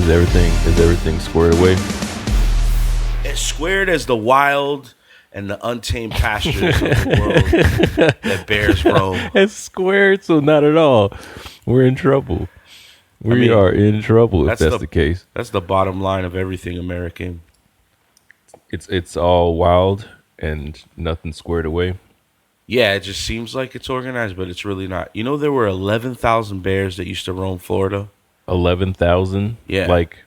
everything squared away? As squared as the wild and the untamed pastures of the world that bears roam. It's squared, so not at all. We're in trouble. We are in trouble if that's the case. That's the bottom line of everything American. It's all wild and nothing squared away. Yeah, it just seems like it's organized, but it's really not. You know, there were 11,000 bears that used to roam Florida. 11,000? Yeah. Like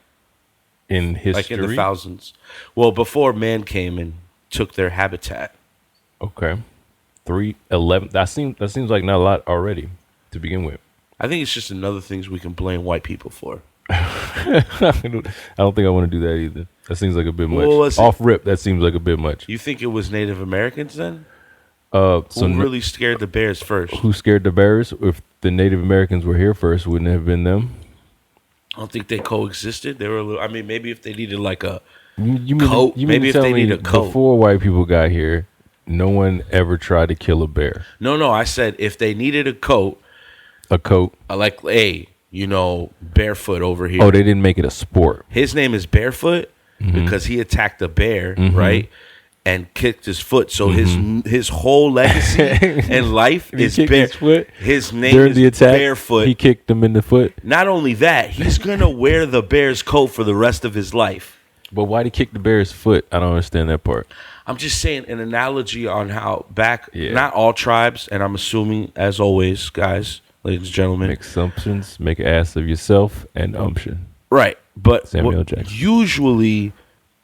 in history? Like in the thousands. Well, before man came and took their habitat. Okay. 11. That seems like not a lot already to begin with. I think it's just another things we can blame white people for. I don't think I want to do that either. That seems like a bit much. Well, Off rip, that seems like a bit much. You think it was Native Americans then? Who really scared the bears first? Who scared the bears? If the Native Americans were here first, wouldn't it have been them? I don't think they coexisted. They were a little, I mean, maybe if they needed like a coat. Maybe if they needed a coat. Before white people got here, no one ever tried to kill a bear. No, I said if they needed a coat. A coat? Like, hey, you know, Barefoot over here. Oh, they didn't make it a sport. His name is Barefoot because he attacked a bear, right? And kicked his foot. So his whole legacy and life is bare. His name during is the attack, Barefoot. He kicked him in the foot. Not only that, he's gonna wear the bear's coat for the rest of his life. But why'd he kick the bear's foot? I don't understand that part. I'm just saying an analogy on how not all tribes, and I'm assuming, as always, guys, ladies and gentlemen, make assumptions, make an ass of yourself, and umption. Right, but Samuel Jackson. Usually,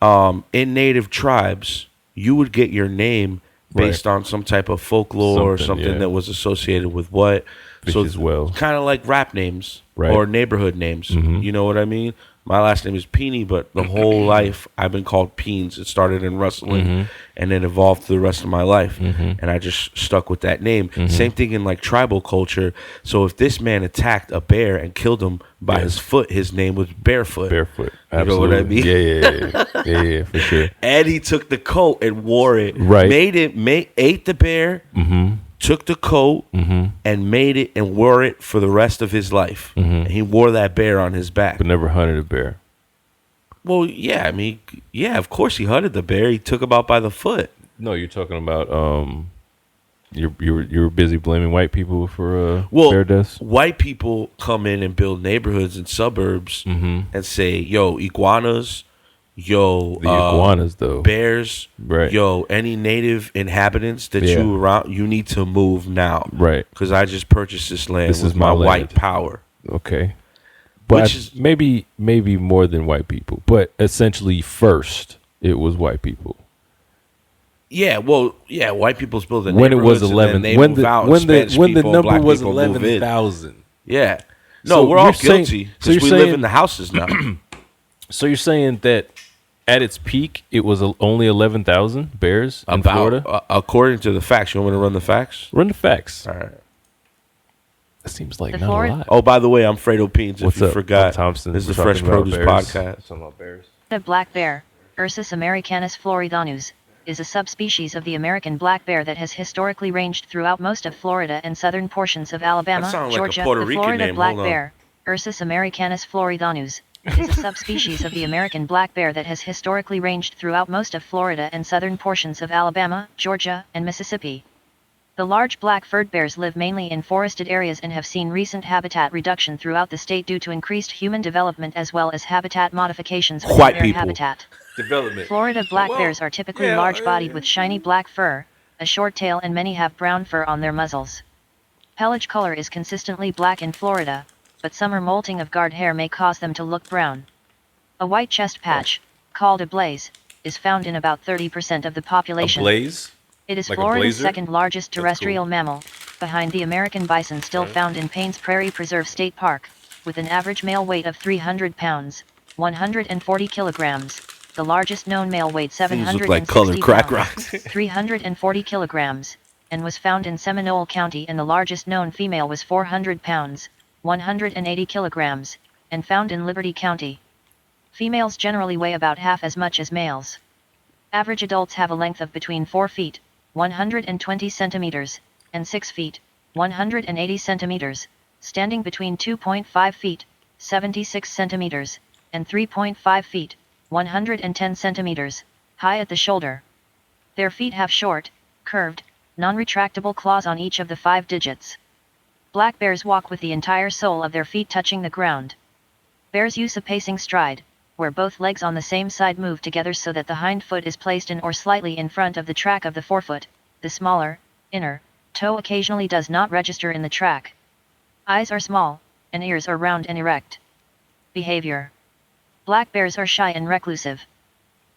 in native tribes, you would get your name based on some type of folklore or something that was associated with what. Which is kind of like rap names or neighborhood names. You know what I mean? My last name is Peeny, but the whole life I've been called Peans. It started in wrestling and then evolved through the rest of my life. And I just stuck with that name. Same thing in like tribal culture. So if this man attacked a bear and killed him by his foot, his name was Barefoot. Barefoot. You know what I mean? Yeah, for sure. And he took the coat and wore it. Right. Ate the bear. Took the coat and made it and wore it for the rest of his life. And he wore that bear on his back. But never hunted a bear. Well, yeah, I mean, yeah, of course he hunted the bear. He took him out by the foot. No, you're talking about you were busy blaming white people for bear deaths. White people come in and build neighborhoods and suburbs and say, yo, iguanas. Yo, the iguanas though, bears, right? Yo, any native inhabitants that you around, you need to move now, right? Because I just purchased this land. This with is my land. White power. Okay, but maybe more than white people, but essentially first it was white people. Yeah, well, yeah, white people's building when it was 11, when the number was 11,000. Yeah, no, we're all guilty because we live in the houses now. So you're saying that at its peak, it was only 11,000 bears in Florida? According to the facts. You want me to run the facts? Run the facts. All right. That seems like not a lot. Oh, by the way, I'm Phraydoe Peans, if you forgot. I'm Thompson. This is the Fresh Produce Podcast. Talking about bears. The black bear, Ursus americanus floridanus, is a subspecies of the American black bear that has historically ranged throughout most of Florida and southern portions of Alabama, Georgia. Puerto The Rican Florida name. black bear, Ursus americanus floridanus, is a subspecies of the American black bear that has historically ranged throughout most of Florida and southern portions of Alabama, Georgia, and Mississippi. The large black-furred bears live mainly in forested areas and have seen recent habitat reduction throughout the state due to increased human development as well as habitat modifications within their habitat. Florida black bears are typically large-bodied with shiny black fur, a short tail, and many have brown fur on their muzzles. Pelage color is consistently black in Florida, but summer molting of guard hair may cause them to look brown. A white chest patch, called a blaze, is found in about 30% of the population. A blaze? It is like Florida's second largest terrestrial mammal, behind the American bison still found in Peans Prairie Preserve State Park, with an average male weight of 300 pounds, 140 kilograms. The largest known male weighed 760 pounds, 340 kilograms, and was found in Seminole County, and the largest known female was 400 pounds, 180 kilograms, and found in Liberty County. Females generally weigh about half as much as males. Average adults have a length of between 4 feet, 120 centimeters, and 6 feet, 180 centimeters, standing between 2.5 feet, 76 centimeters, and 3.5 feet, 110 centimeters, high at the shoulder. Their feet have short, curved, non-retractable claws on each of the 5 digits. Black bears walk with the entire sole of their feet touching the ground. Bears use a pacing stride, where both legs on the same side move together so that the hind foot is placed in or slightly in front of the track of the forefoot. The smaller, inner, toe occasionally does not register in the track. Eyes are small, and ears are round and erect. Behavior. Black bears are shy and reclusive.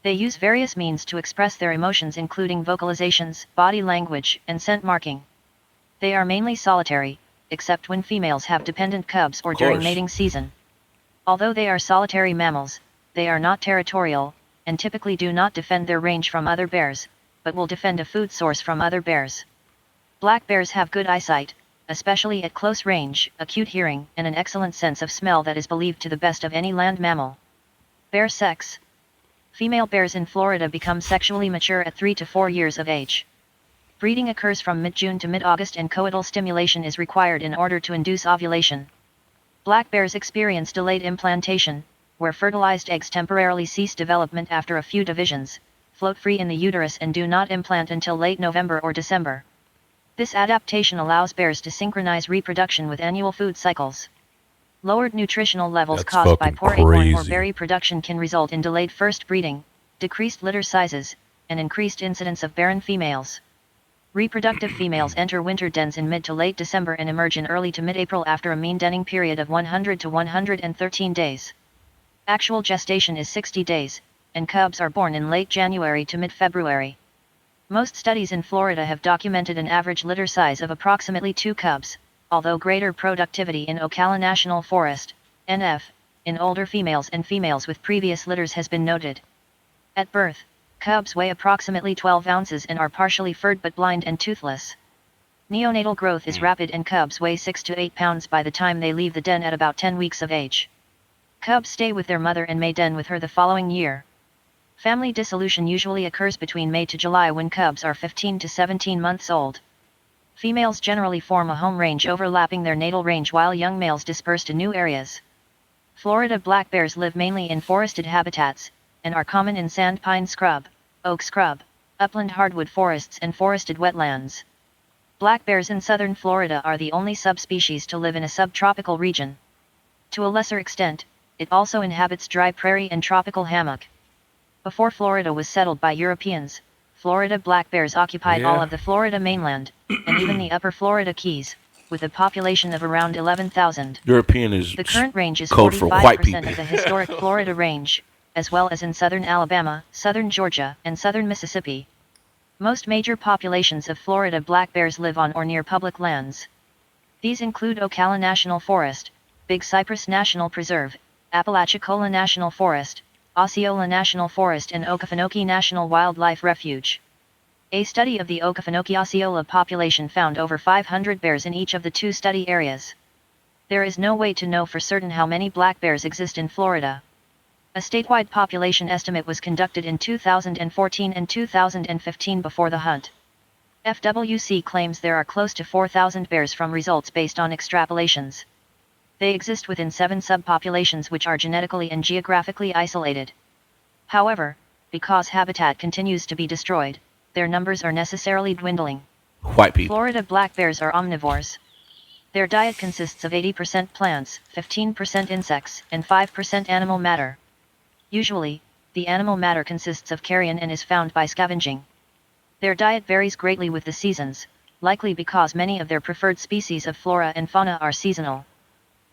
They use various means to express their emotions including vocalizations, body language, and scent marking. They are mainly solitary, except when females have dependent cubs or during mating season. Although they are solitary mammals, they are not territorial, and typically do not defend their range from other bears, but will defend a food source from other bears. Black bears have good eyesight, especially at close range, acute hearing, and an excellent sense of smell that is believed to the best of any land mammal. Bear sex. Female bears in Florida become sexually mature at 3 to 4 years of age. Breeding occurs from mid-June to mid-August and coital stimulation is required in order to induce ovulation. Black bears experience delayed implantation, where fertilized eggs temporarily cease development after a few divisions, float free in the uterus and do not implant until late November or December. This adaptation allows bears to synchronize reproduction with annual food cycles. Lowered nutritional levels caused by poor acorn or berry production can result in delayed first breeding, decreased litter sizes, and increased incidence of barren females. Reproductive females enter winter dens in mid to late December and emerge in early to mid-April after a mean denning period of 100 to 113 days. Actual gestation is 60 days, and cubs are born in late January to mid-February. Most studies in Florida have documented an average litter size of approximately 2 cubs, although greater productivity in Ocala National Forest, NF, in older females and females with previous litters has been noted. At birth, cubs weigh approximately 12 ounces and are partially furred but blind and toothless. Neonatal growth is rapid and cubs weigh 6 to 8 pounds by the time they leave the den at about 10 weeks of age. Cubs stay with their mother and may den with her the following year. Family dissolution usually occurs between May to July when cubs are 15 to 17 months old. Females generally form a home range overlapping their natal range while young males disperse to new areas. Florida black bears live mainly in forested habitats, and are common in sand pine scrub, oak scrub, upland hardwood forests and forested wetlands. Black bears in southern Florida are the only subspecies to live in a subtropical region. To a lesser extent, it also inhabits dry prairie and tropical hammock. Before Florida was settled by Europeans, Florida black bears occupied all of the Florida mainland, and even the upper Florida Keys, with a population of around 11,000. European is the current range is code 45% for white people. of the historic Florida range, as well as in southern Alabama, southern Georgia, and southern Mississippi. Most major populations of Florida black bears live on or near public lands. These include Ocala National Forest, Big Cypress National Preserve, Apalachicola National Forest, Osceola National Forest and Okefenokee National Wildlife Refuge. A study of the Okefenokee-Osceola population found over 500 bears in each of the 2 study areas. There is no way to know for certain how many black bears exist in Florida. A statewide population estimate was conducted in 2014 and 2015 before the hunt. FWC claims there are close to 4,000 bears from results based on extrapolations. They exist within 7 subpopulations which are genetically and geographically isolated. However, because habitat continues to be destroyed, their numbers are necessarily dwindling. White people. Florida black bears are omnivores. Their diet consists of 80% plants, 15% insects, and 5% animal matter. Usually, the animal matter consists of carrion and is found by scavenging. Their diet varies greatly with the seasons, likely because many of their preferred species of flora and fauna are seasonal.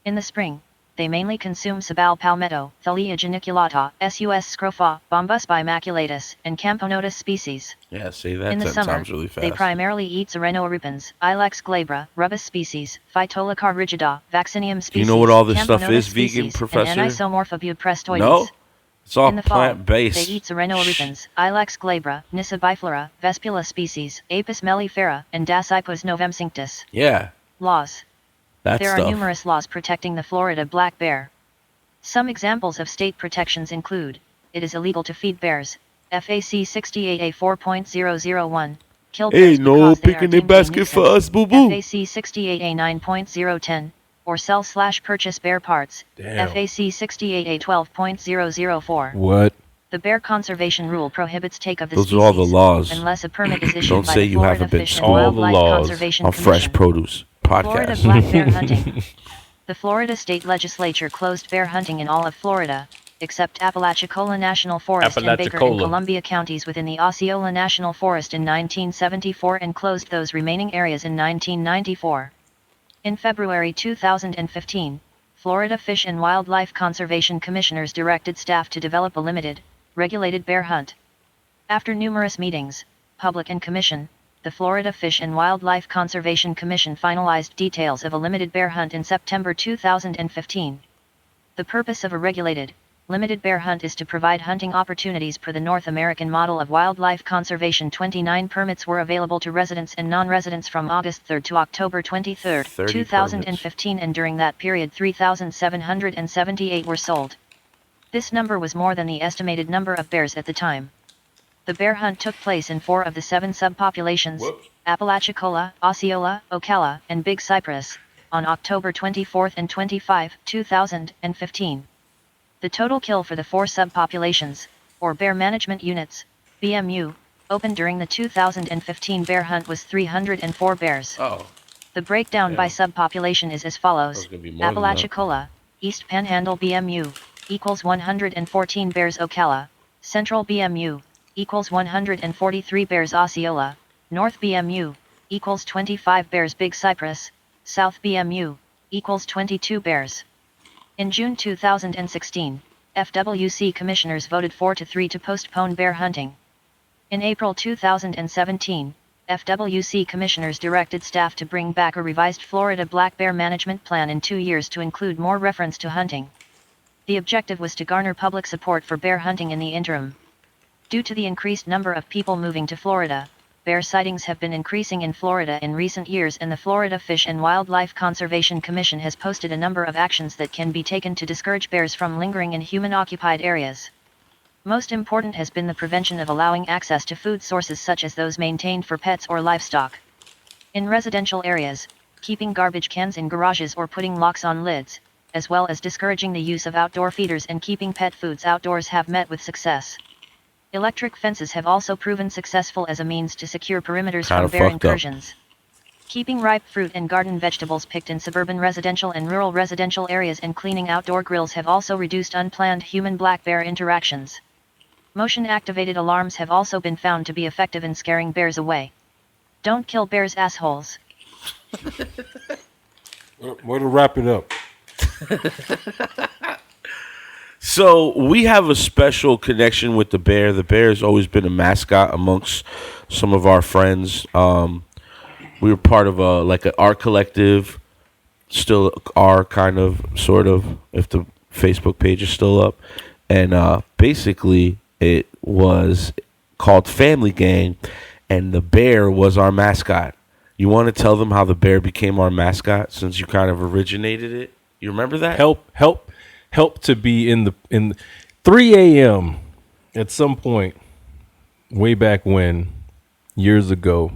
In the spring, they mainly consume sabal palmetto, Thalia geniculata, Sus scrofa, Bombus bimaculatus, and Camponotus species. Yeah, see, that in the summer, sounds really fast. They primarily eat Serenoerupens, Ilex glabra, Rubus species, Phytolicar rigida, Vaccinium species. You know what all this stuff Camponotus is, vegan species, professor? And Anisomorpha buprestoides. No, it's all in the fall, plant-based. they eat Serenoerupens, Ilex glabra, Nyssa biflora, Vespula species, Apis mellifera, and Dasypus novemcinctus. Yeah. Laws. That there stuff. are numerous laws protecting the Florida black bear. Some examples of state protections include: it is illegal to feed bears, FAC 68A 4.001, kill bears Hey, no because they are picking the deemed a basket for nuisance, us, boo-boo. FAC 68A 9.010, or sell/purchase bear parts, Damn. FAC 68A12.004. What? The Bear Conservation Rule prohibits take of the Those species are all the laws. unless a permit is issued Don't by say the you Florida haven't been Fish and schooled. All the Wildlife laws Conservation on Fresh Commission. Produce Florida podcast. black bear hunting. The Florida state legislature closed bear hunting in all of Florida, except Apalachicola National Forest and Baker and Apalachicola. Columbia counties within the Osceola National Forest in 1974 and closed those remaining areas in 1994. In February 2015, Florida Fish and Wildlife Conservation Commissioners directed staff to develop a limited, regulated bear hunt. After numerous meetings, public and commission, the Florida Fish and Wildlife Conservation Commission finalized details of a limited bear hunt in September 2015. The purpose of a regulated, limited bear hunt is to provide hunting opportunities per the North American model of wildlife conservation. 29 permits were available to residents and non-residents from August 3 to October 23, 2015, and during that period 3,778 were sold. This number was more than the estimated number of bears at the time. The bear hunt took place in 4 of the 7 subpopulations, Apalachicola, Osceola, Ocala, and Big Cypress, on October 24 and 25, 2015. The total kill for the 4 subpopulations, or Bear Management Units, BMU, opened during the 2015 bear hunt was 304 bears. The breakdown by subpopulation is as follows: Apalachicola, East Panhandle BMU, equals 114 bears. Ocala, Central BMU, equals 143 bears. Osceola, North BMU, equals 25 bears. Big Cypress, South BMU, equals 22 bears. In June 2016, FWC commissioners voted 4-3 to postpone bear hunting. In April 2017, FWC commissioners directed staff to bring back a revised Florida black bear management plan in 2 years to include more reference to hunting. The objective was to garner public support for bear hunting in the interim. Due to the increased number of people moving to Florida, bear sightings have been increasing in Florida in recent years, and the Florida Fish and Wildlife Conservation Commission has posted a number of actions that can be taken to discourage bears from lingering in human-occupied areas. Most important has been the prevention of allowing access to food sources such as those maintained for pets or livestock. In residential areas, keeping garbage cans in garages or putting locks on lids, as well as discouraging the use of outdoor feeders and keeping pet foods outdoors, have met with success. Electric fences have also proven successful as a means to secure perimeters from bear incursions. Keeping ripe fruit and garden vegetables picked in suburban residential and rural residential areas and cleaning outdoor grills have also reduced unplanned human-black bear interactions. Motion-activated alarms have also been found to be effective in scaring bears away. Don't kill bears, assholes. Way to wrap it up. So we have a special connection with the bear. The bear has always been a mascot amongst some of our friends. We were part of an art collective, still are kind of, sort of, if the Facebook page is still up. And basically it was called Family Gang, and the bear was our mascot. You want to tell them how the bear became our mascot, since you kind of originated it? You remember that? Help to be in 3 a.m. at some point way back when, years ago,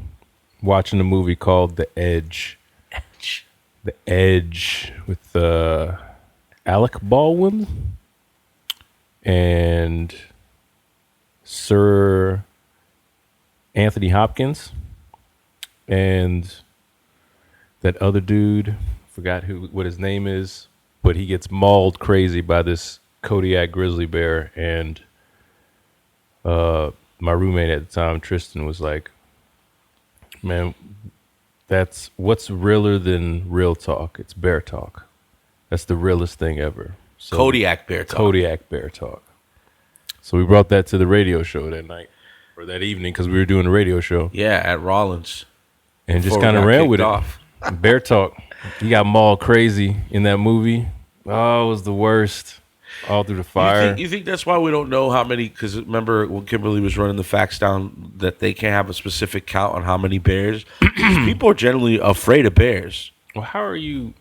watching a movie called The Edge. The Edge with Alec Baldwin and Sir Anthony Hopkins and that other dude, forgot what his name is. But he gets mauled crazy by this Kodiak grizzly bear, and my roommate at the time, Tristan, was like, "Man, that's what's realer than real talk. It's bear talk. That's the realest thing ever." So, Kodiak bear talk. Kodiak bear talk. So we brought that to the radio show that night or that evening because we were doing a radio show. Yeah, at Rollins, and just kind of ran with it. Bear talk. He got mauled crazy in that movie. Oh, it was the worst. All through the fire. You think that's why we don't know how many? Because remember when Kimberly was running the facts down that they can't have a specific count on how many bears. People are generally afraid of bears. Well, how do you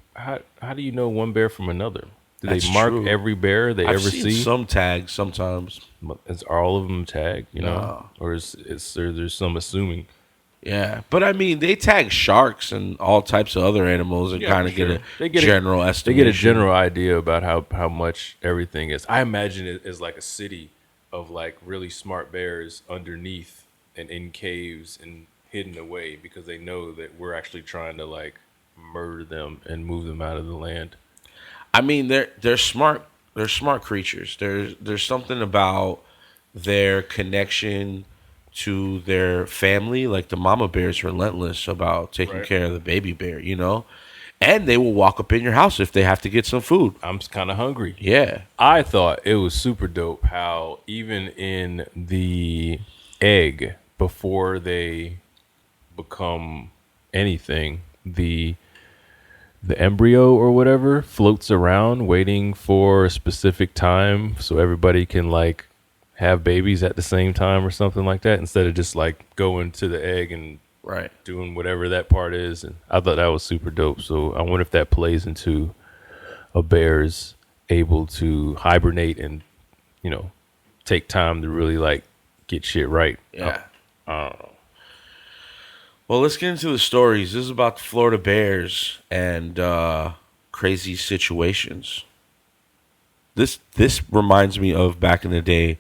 know one bear from another? Do That's they mark true. every bear they I've ever seen see? some tags sometimes. Is all of them tagged? You know, No. or is there some assuming? Yeah, but I mean, they tag sharks and all types of other animals and kind of get a general estimation. They get a general idea about how much everything is. I imagine it is like a city of like really smart bears underneath and in caves and hidden away because they know that we're actually trying to like murder them and move them out of the land. I mean, they're smart. They're smart creatures. There's something about their connection to their family. Like the mama bear is relentless about taking care of the baby bear, you know? And they will walk up in your house if they have to get some food. I'm kind of hungry. Yeah. I thought it was super dope how even in the egg, before they become anything, the embryo or whatever floats around waiting for a specific time so everybody can like have babies at the same time or something like that instead of just like going to the egg and doing whatever that part is. And I thought that was super dope. So I wonder if that plays into a bear's able to hibernate and, you know, take time to really like get shit right. Yeah. I don't know. Well, let's get into the stories. This is about the Florida bears and crazy situations. This reminds me of back in the day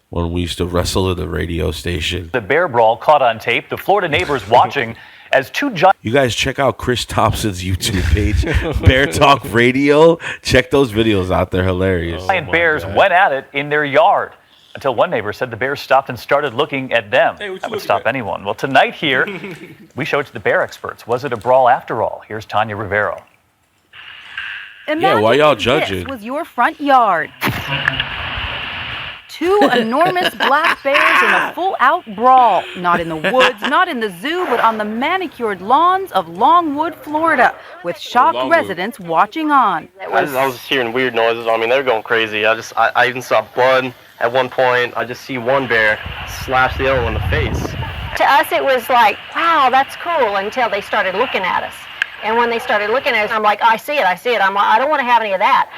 when we used to wrestle at the radio station. The bear brawl caught on tape. The Florida neighbors watching as two giant... You guys check out Chris Thompson's YouTube page, Bear Talk Radio. Check those videos out. They're hilarious. Giant bears went at it in their yard until one neighbor said the bears stopped and started looking at them. That would stop anyone. Well, tonight here, we show it to the bear experts. Was it a brawl after all? Here's Tanya Rivero. Yeah, why y'all judging? This was your front yard. Two enormous black bears in a full-out brawl. Not in the woods, not in the zoo, but on the manicured lawns of Longwood, Florida, with shocked residents watching on. I was hearing weird noises. I mean, they were going crazy. I even saw blood at one point. I just see one bear slash the other one in the face. To us, it was like, wow, that's cool, until they started looking at us. And when they started looking at us, I'm like, I see it. I'm like, I don't want to have any of that.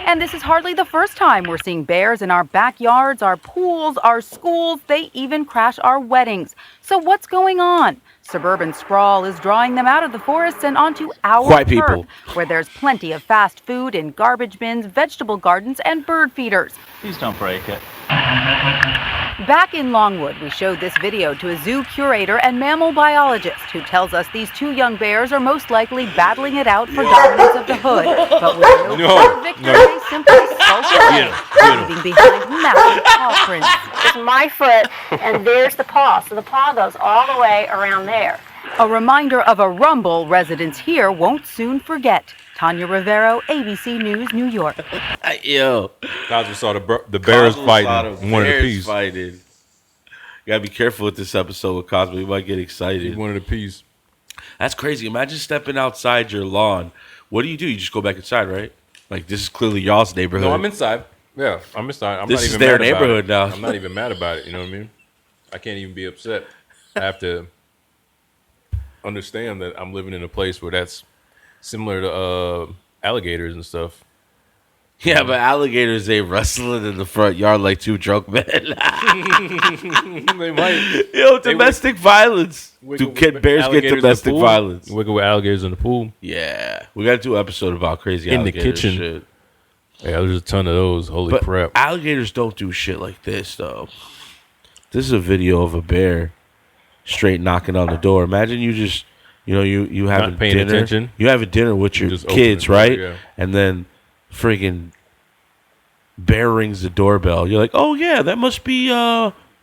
And this is hardly the first time we're seeing bears in our backyards, our pools, our schools. They even crash our weddings. So what's going on? Suburban sprawl is drawing them out of the forests and onto our turf, where there's plenty of fast food in garbage bins, vegetable gardens, and bird feeders. Please don't break it. Back in Longwood, we showed this video to a zoo curator and mammal biologist who tells us these two young bears are most likely battling it out for dominance of the hood. But with no victory, they simply sulk away, leaving behind massive paw prints. It's my foot, and there's the paw. So the paw goes all the way around there. A reminder of a rumble residents here won't soon forget. Tanya Rivero, ABC News, New York. Yo. Cosby saw the bears fighting. One of the peas. You gotta be careful with this episode with Cosby. You might get excited. One of the peas. That's crazy. Imagine stepping outside your lawn. What do? You just go back inside, right? Like, this is clearly y'all's neighborhood. No, I'm inside. Yeah, I'm inside. This is their neighborhood now. I'm not even mad about it. You know what I mean? I can't even be upset. I have to understand that I'm living in a place where that's similar to alligators and stuff. Yeah, but alligators ain't wrestling in the front yard like two drunk men. They might. Yo, domestic violence. Can bears get domestic violence? Wiggle with alligators in the pool. Yeah. We got to do an episode about crazy alligators. In the kitchen. Shit. Yeah, there's a ton of those. Holy crap. Alligators don't do shit like this, though. This is a video of a bear straight knocking on the door. Imagine you just, you having dinner. Attention. You having dinner with your kids, right? Yeah. And then friggin' bear rings the doorbell. You're like, oh yeah, that must be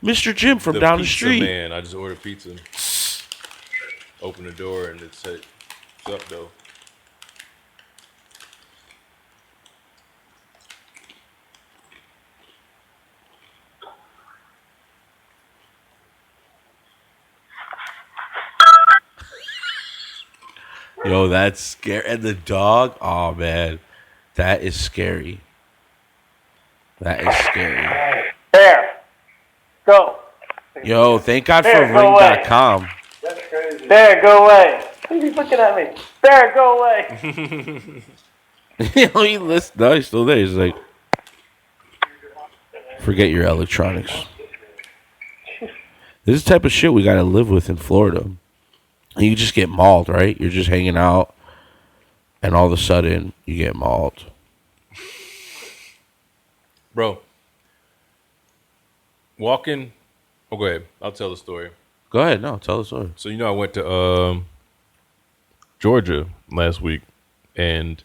Mr. Jim from down the street. Man, I just ordered pizza. Open the door and it said, "What's up, though?" Yo, that's scary. And the dog, oh man, that is scary. That is scary. Bear, go. Yo, thank God for Ring.com. That's crazy. Bear, go away. He's looking at me. Bear, go away. He listens. No, he's still there. He's like, forget your electronics. This is the type of shit we got to live with in Florida. And you just get mauled, right? You're just hanging out, and all of a sudden, you get mauled. Bro, walking. Oh, go ahead. I'll tell the story. Go ahead. No, tell the story. So, I went to Georgia last week, and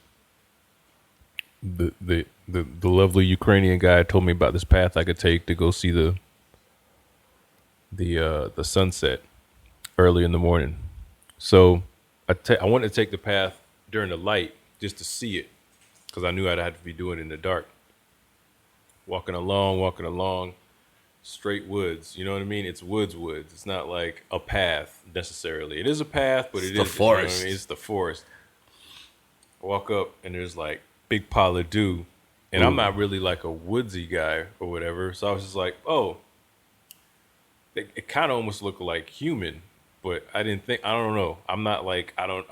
the lovely Ukrainian guy told me about this path I could take to go see the sunset early in the morning. So I wanted to take the path during the light just to see it, because I knew I'd have to be doing it in the dark. Walking along, straight woods. You know what I mean? It's woods. It's not like a path necessarily. It is a path, but it's the forest. You know what I mean? It's the forest. I walk up and there's like big pile of dew, and I'm not really like a woodsy guy or whatever. So I was just like, oh, it kind of almost looked like human, but I didn't think. I don't know. I'm not. I don't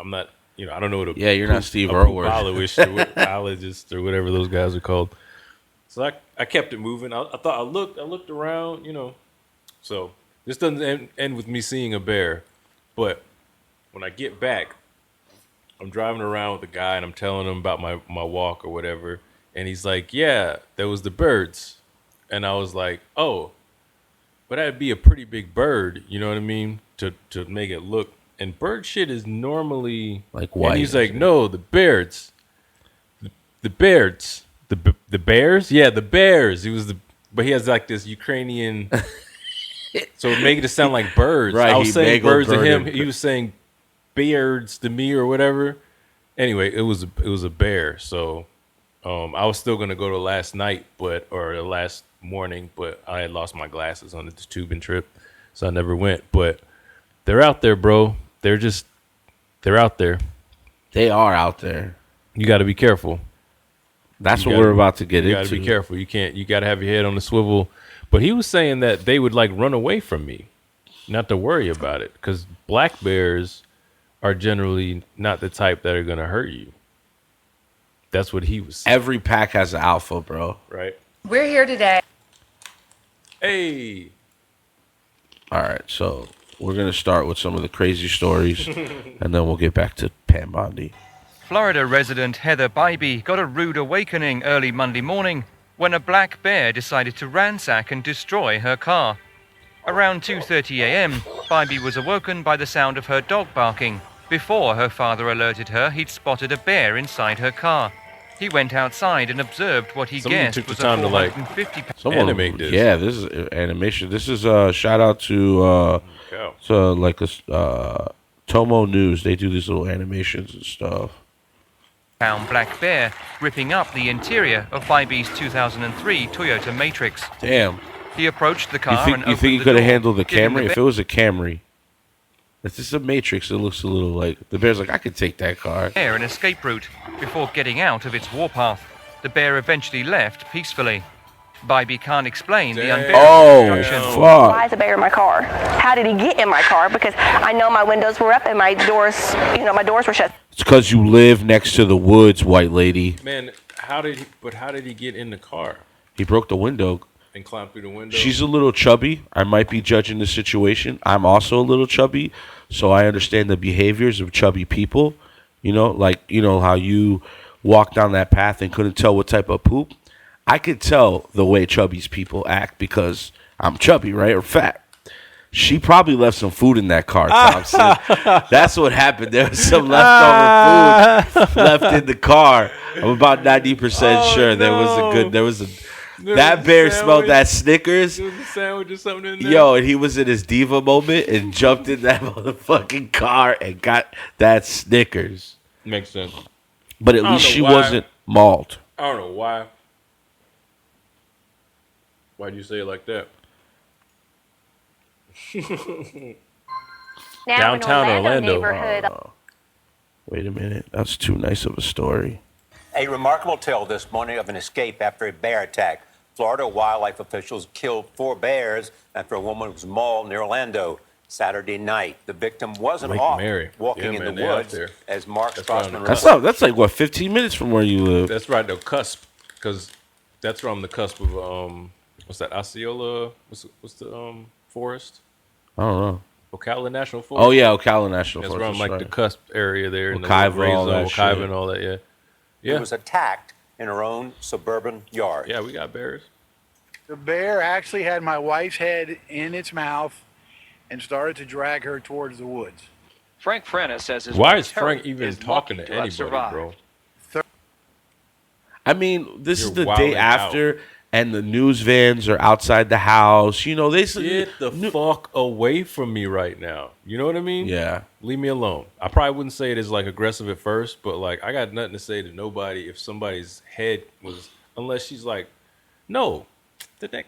know what a you're not Steve Irwin, biologist or whatever those guys are called. So I kept it moving. I thought I looked around, So this doesn't end with me seeing a bear, but when I get back, I'm driving around with the guy and I'm telling him about my walk or whatever, and he's like, "Yeah, there was the birds," and I was like, "Oh, but that'd be a pretty big bird, you know what I mean, to make it look." And bird shit is normally like white. And he's like, "No, the birds, the bears." The bears? Yeah, the bears. But he has like this Ukrainian, so it made it sound like birds. Right, I was saying birds to him. He was saying beards to me or whatever. Anyway, it was a bear. So I was still gonna go to last night, or the last morning, but I had lost my glasses on the tubing trip, so I never went. But they're out there, bro. They're out there. They are out there. You got to be careful. That's what we're about to get into. You got to be careful. You got to have your head on the swivel. But he was saying that they would like run away from me, not to worry about it, because black bears are generally not the type that are going to hurt you. That's what he was saying. Every pack has an alpha, bro. Right. We're here today. Hey. All right, so we're going to start with some of the crazy stories, and then we'll get back to Pam Bondi. Florida resident Heather Bybee got a rude awakening early Monday morning when a black bear decided to ransack and destroy her car. Around 2:30 a.m., Bybee was awoken by the sound of her dog barking. Before her father alerted her, he'd spotted a bear inside her car. He went outside and observed what he guessed was a 450-pound animate this. Yeah, this is animation. This is a shout out to Tomo News. They do these little animations and stuff. Black bear ripping up the interior of Bybee's 2003 Toyota Matrix. Damn. He approached the car you think he could have handled the Camry? If it was a Camry, if this is a Matrix, it looks a little like the bear's like, I could take that car. An escape route before getting out of its warpath. The bear eventually left peacefully. Bybee can't explain the unbearable destruction. Why is a bear in my car? How did he get in my car? Because I know my windows were up and my doors were shut. It's because you live next to the woods, white lady. Man, how did he get in the car? He broke the window. And climbed through the window? She's a little chubby. I might be judging the situation. I'm also a little chubby, so I understand the behaviors of chubby people. How you walked down that path and couldn't tell what type of poop. I could tell the way chubby's people act because I'm chubby, right? Or fat. She probably left some food in that car, Thompson. That's what happened. There was some leftover food left in the car. I'm about 90% sure that bear smelled that Snickers. There was a sandwich or something in there. Yo, and he was in his diva moment and jumped in that motherfucking car and got that Snickers. Makes sense. But at least she wasn't mauled. I don't know why. Why'd you say it like that? Downtown Orlando. Wait a minute. That's too nice of a story. A remarkable tale this morning of an escape after a bear attack. Florida wildlife officials killed 4 bears after a woman was mauled near Orlando Saturday night. The victim wasn't walking in the woods as Mark Strassman. That's like, what, 15 minutes from where you live? That's right, the cusp, because that's from the cusp of, what's that, Osceola? What's the forest? I don't know. Ocala National Forest. Oh, yeah, Ocala National That's Forest. around like the cusp area there. In the Wekiva and all that, yeah. Yeah. It was attacked in her own suburban yard. Yeah, we got bears. The bear actually had my wife's head in its mouth and started to drag her towards the woods. Frank Frannis says his Why wife is Frank Terry even is talking lucky to have anybody, survived. bro? I mean, this You're is the wilding day after, and the news vans are outside the house. You know, they Get the fuck away from me right now. You know what I mean? Yeah. Leave me alone. I probably wouldn't say it as like aggressive at first, but like I got nothing to say to nobody if somebody's head was, unless she's like, no,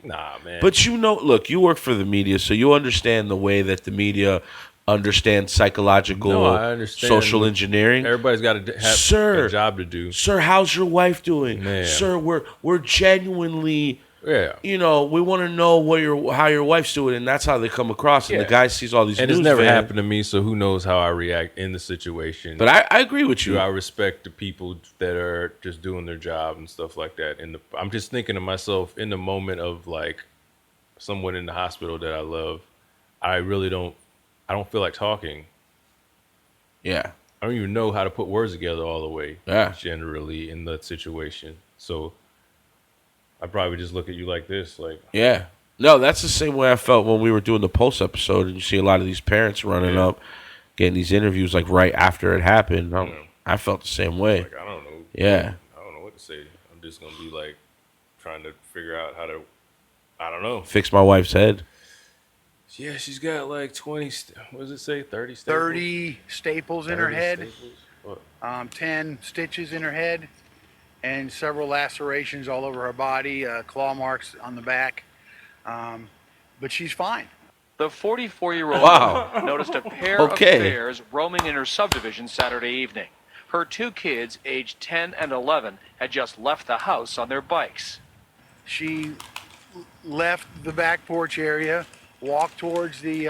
nah, man. But you know, look, you work for the media, so you understand the way that the media understands psychological, I understand. social engineering. Everybody's got to have a job to do. Sir, how's your wife doing? Man. Sir, we're genuinely, yeah. You know, we want to know how your wife's doing, and that's how they come across. And Yeah. the guy sees all these And news it's never vans. happened to me, so who knows how I react in the situation. But I agree with you. I respect the people that are just doing their job and stuff like that. And I'm just thinking to myself in the moment of like someone in the hospital that I love, I don't feel like talking. Yeah. I don't even know how to put words together all the way. Yeah. Generally in that situation. So I probably just look at you like this, like, Yeah. No, that's the same way I felt when we were doing the Pulse episode, and you see a lot of these parents running up, getting these interviews like right after it happened. I felt the same way. I don't know. Yeah. I don't know what to say. I'm just gonna be like trying to figure out how to, I don't know. Fix my wife's head. Yeah, she's got like 20, what does it say, 30 staples? 30 staples in her 30 head, staples? 10 stitches in her head, and several lacerations all over her body, claw marks on the back. But she's fine. The 44-year-old Wow. woman noticed a pair Okay. of bears roaming in her subdivision Saturday evening. Her two kids, aged 10 and 11, had just left the house on their bikes. She left the back porch area, walked towards the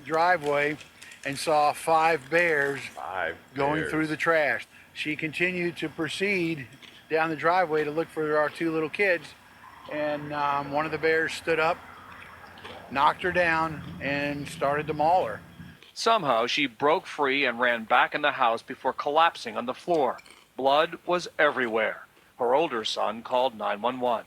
driveway, and saw 5 bears going through the trash. She continued to proceed down the driveway to look for our 2 little kids, and one of the bears stood up, knocked her down, and started to maul her. Somehow, she broke free and ran back in the house before collapsing on the floor. Blood was everywhere. Her older son called 911.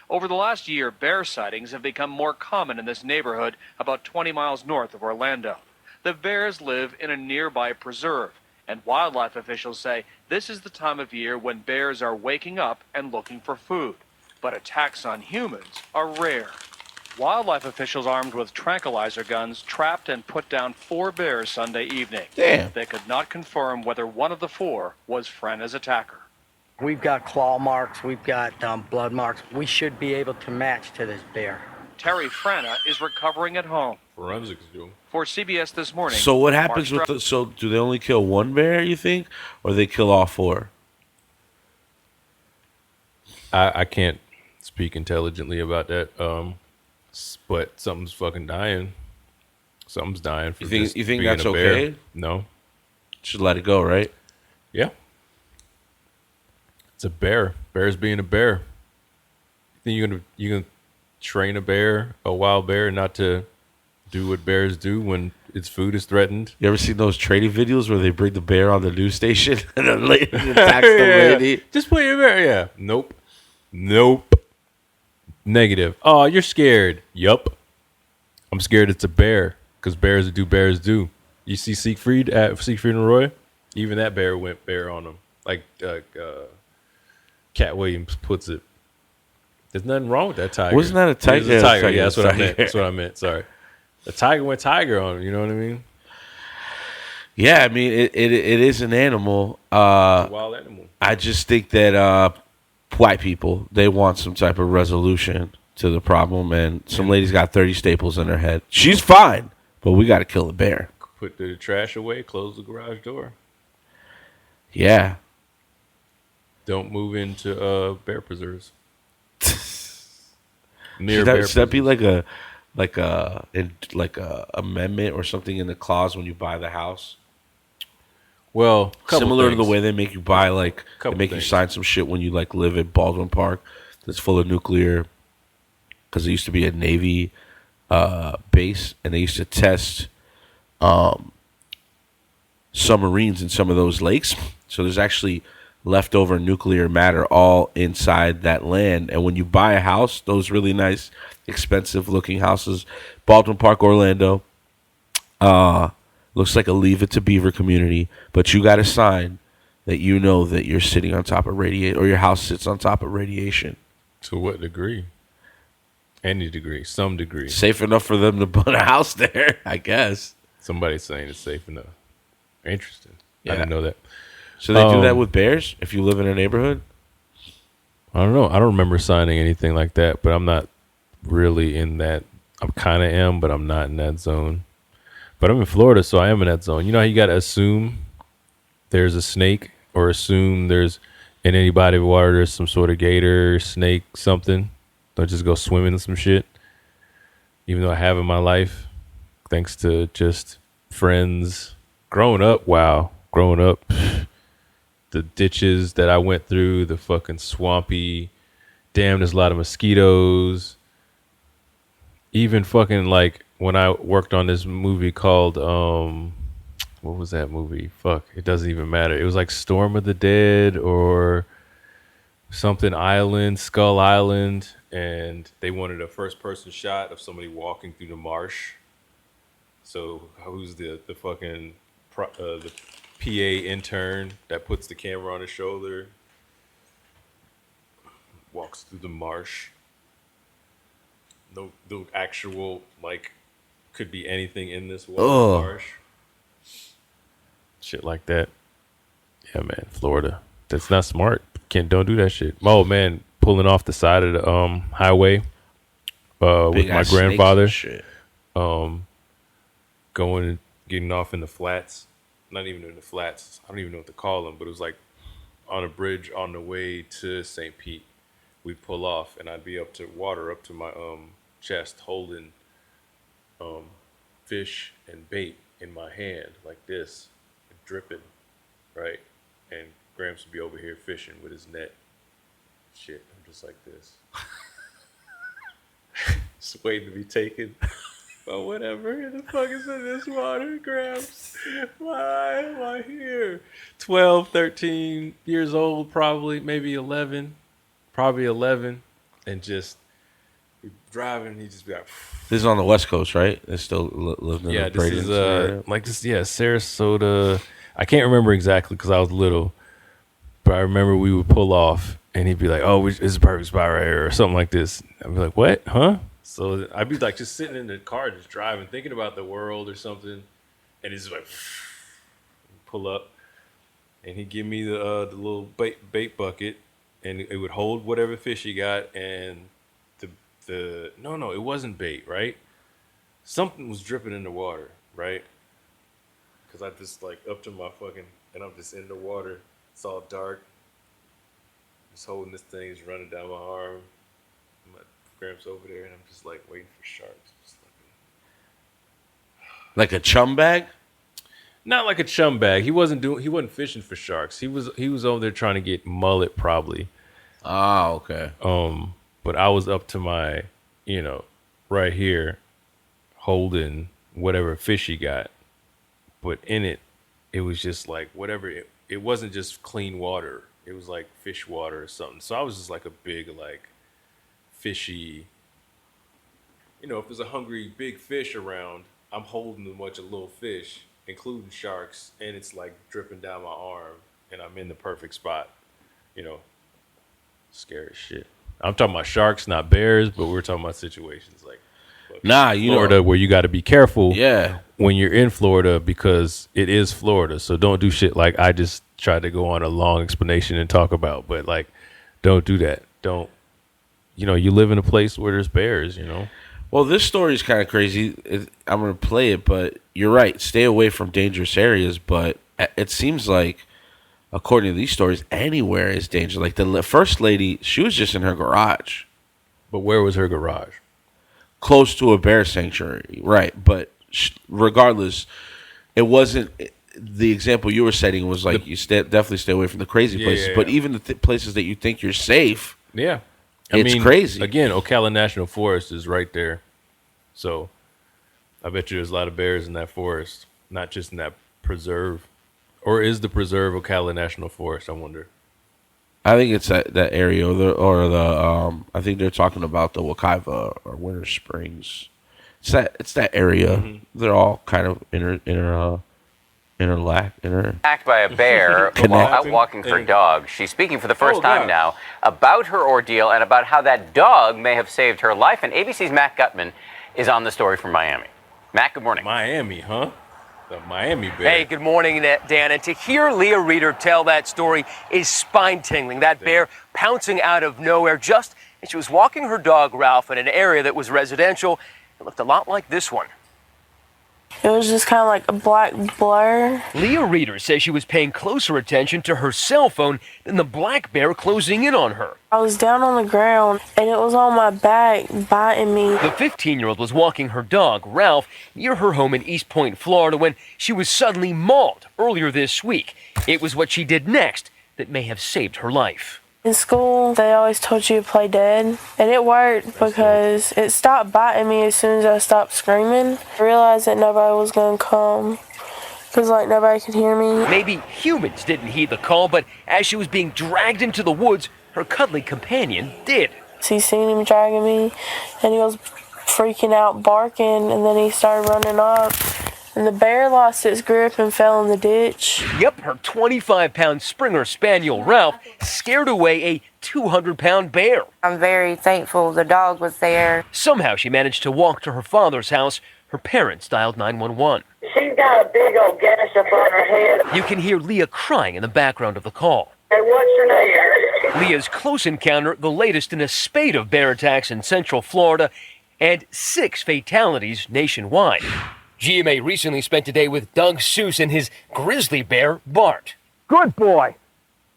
Over the last year, bear sightings have become more common in this neighborhood about 20 miles north of Orlando. The bears live in a nearby preserve, and wildlife officials say this is the time of year when bears are waking up and looking for food. But attacks on humans are rare. Wildlife officials armed with tranquilizer guns trapped and put down 4 bears Sunday evening. Damn. They could not confirm whether one of the 4 was Frena's attacker. We've got claw marks, we've got blood marks. We should be able to match to this bear. Terry Frana is recovering at home. Forensics do. For CBS This Morning. So what happens Mark with so do they only kill one bear, you think? Or they kill all 4? I can't speak intelligently about that. But something's fucking dying. Something's dying. For You think being that's a bear. okay? No. Should let it go, right? Yeah. It's a bear. Bear's being a bear. Think you gonna train a wild bear, not to do what bears do when its food is threatened? You ever seen those trading videos where they bring the bear on the news station and then it attacks the lady? Just put your bear. Yeah. Nope. Negative. Oh, you're scared. Yup. I'm scared it's a bear because bears do bears do. You see Siegfried and Roy? Even that bear went bear on him. Like Cat Williams puts it. There's nothing wrong with that tiger. Wasn't that a tiger? It was a tiger. Yeah, Yeah, that's what I tiger. meant. That's what I meant. Sorry. The tiger went tiger on him. You know what I mean? Yeah, I mean it is an animal. It's a wild animal. I just think that white people, they want some type of resolution to the problem, and some lady's got 30 staples in her head. She's fine, but we got to kill the bear. Put the trash away. Close the garage door. Yeah. Don't move into bear preserves. Should that be like a amendment or something in the clause when you buy the house? Well, similar to the way they make you buy, like, they make you things. sign some shit when you like live at Baldwin Park that's full of nuclear, because it used to be a Navy base, and they used to test submarines in some of those lakes. So there's actually leftover nuclear matter all inside that land. And when you buy a house, those really nice, expensive looking houses, Baldwin Park, Orlando, looks like a Leave It to Beaver community, but you got a sign that you know that you're sitting on top of radiation, or your house sits on top of radiation. To what degree? Any degree, some degree. Safe enough for them to put a house there, I guess. Somebody's saying it's safe enough. Interesting. Yeah. I didn't know that. So they do that with bears if you live in a neighborhood? I don't know. I don't remember signing anything like that, but I'm not really in that. I kind of am, but I'm not in that zone. But I'm in Florida, so I am in that zone. You know how you got to assume there's a snake, or assume there's in any body of water there's some sort of gator, snake, something. Don't just go swimming in some shit. Even though I have in my life, thanks to just friends. Growing up, the ditches that I went through, the fucking swampy, damn, there's a lot of mosquitoes. Even fucking like when I worked on this movie called, what was that movie? Fuck, it doesn't even matter. It was like Storm of the Dead or something island, Skull Island. And they wanted a first person shot of somebody walking through the marsh. So who's the fucking, the PA intern that puts the camera on his shoulder, walks through the marsh. No actual, like, could be anything in this marsh. Shit like that. Yeah, man, Florida. That's not smart. Don't do that shit. Oh man, pulling off the side of the highway with my grandfather. Going and getting off in the flats. Not even in the flats. I don't even know what to call them, but it was like on a bridge on the way to St. Pete. We'd pull off, and I'd be up to my chest, holding fish and bait in my hand like this, dripping, right? And Gramps would be over here fishing with his net. Shit, I'm just like this. Just waiting to be taken. But whatever, who the fuck is in this water, Gramps? Why am I here? 12, 13 years old, probably, maybe 11. Probably 11. And just driving, he just be like... This is on the West Coast, right? They still living in the this is, like this, Sarasota. I can't remember exactly because I was little. But I remember we would pull off, and he'd be like, oh, this is a perfect spot right here, or something like this. I'd be like, what? Huh? So I'd be like just sitting in the car, just driving, thinking about the world or something, and he's like, pull up, and he'd give me the little bait bucket, and it would hold whatever fish he got, and no, it wasn't bait, right? Something was dripping in the water, right? Because I just like up to my fucking, and I'm just in the water. It's all dark. Just holding this thing, just running down my arm. My Gramps over there, and I'm just like waiting for sharks. Just like a chum bag? Not like a chum bag. He wasn't fishing for sharks. He was over there trying to get mullet, probably. Ah, okay. But I was up to my, right here, holding whatever fish he got. But in it, it was just like whatever. It wasn't just clean water. It was like fish water or something. So I was just like a big, like, fishy. If there's a hungry big fish around, I'm holding a bunch of little fish, including sharks, and it's like dripping down my arm, and I'm in the perfect spot. Scary as shit. I'm talking about sharks, not bears, but we're talking about situations like Florida, where you got to be careful when you're in Florida, because it is Florida. So don't do shit like I just tried to go on a long explanation and talk about, but like, don't do that. Don't, you live in a place where there's bears, Well, this story is kind of crazy. I'm going to play it, but you're right. Stay away from dangerous areas, but it seems like, according to these stories, anywhere is dangerous. Like the first lady, she was just in her garage. But where was her garage? Close to a bear sanctuary, right? But regardless, it wasn't. The example you were setting was like definitely stay away from the crazy places. But even the places that you think you're safe, I mean, crazy. Again, Ocala National Forest is right there. So I bet you there's a lot of bears in that forest, not just in that preserve. Or is the preserve Ocala National Forest? I wonder. I think it's that area, I think they're talking about the Wekiva or Winter Springs. It's that area. Mm-hmm. They're all kind of Attacked by a bear while out walking her dog. She's speaking for the first time now about her ordeal and about how that dog may have saved her life. And ABC's Matt Gutman is on the story from Miami. Matt, good morning. Miami, huh? The Miami bear. Hey, good morning, Dan. And to hear Leah Reeder tell that story is spine-tingling. That bear pouncing out of nowhere just as she was walking her dog, Ralph, in an area that was residential. It looked a lot like this one. It was just kind of like a black blur. Leah Reeder says she was paying closer attention to her cell phone than the black bear closing in on her. I was down on the ground, and it was on my back, biting me. The 15-year-old was walking her dog, Ralph, near her home in East Point, Florida, when she was suddenly mauled earlier this week. It was what she did next that may have saved her life. In school, they always told you to play dead, and it worked because it stopped biting me as soon as I stopped screaming. I realized that nobody was going to come because, nobody could hear me. Maybe humans didn't heed the call, but as she was being dragged into the woods, her cuddly companion did. He seen him dragging me, and he was freaking out, barking, and then he started running up. And the bear lost its grip and fell in the ditch. Yep, her 25-pound Springer Spaniel, Ralph, scared away a 200-pound bear. I'm very thankful the dog was there. Somehow she managed to walk to her father's house. Her parents dialed 911. She's got a big old gash up on her head. You can hear Leah crying in the background of the call. Hey, what's your name? Leah's close encounter, the latest in a spate of bear attacks in Central Florida, and 6 fatalities nationwide. GMA recently spent a day with Doug Seuss and his grizzly bear, Bart. Good boy.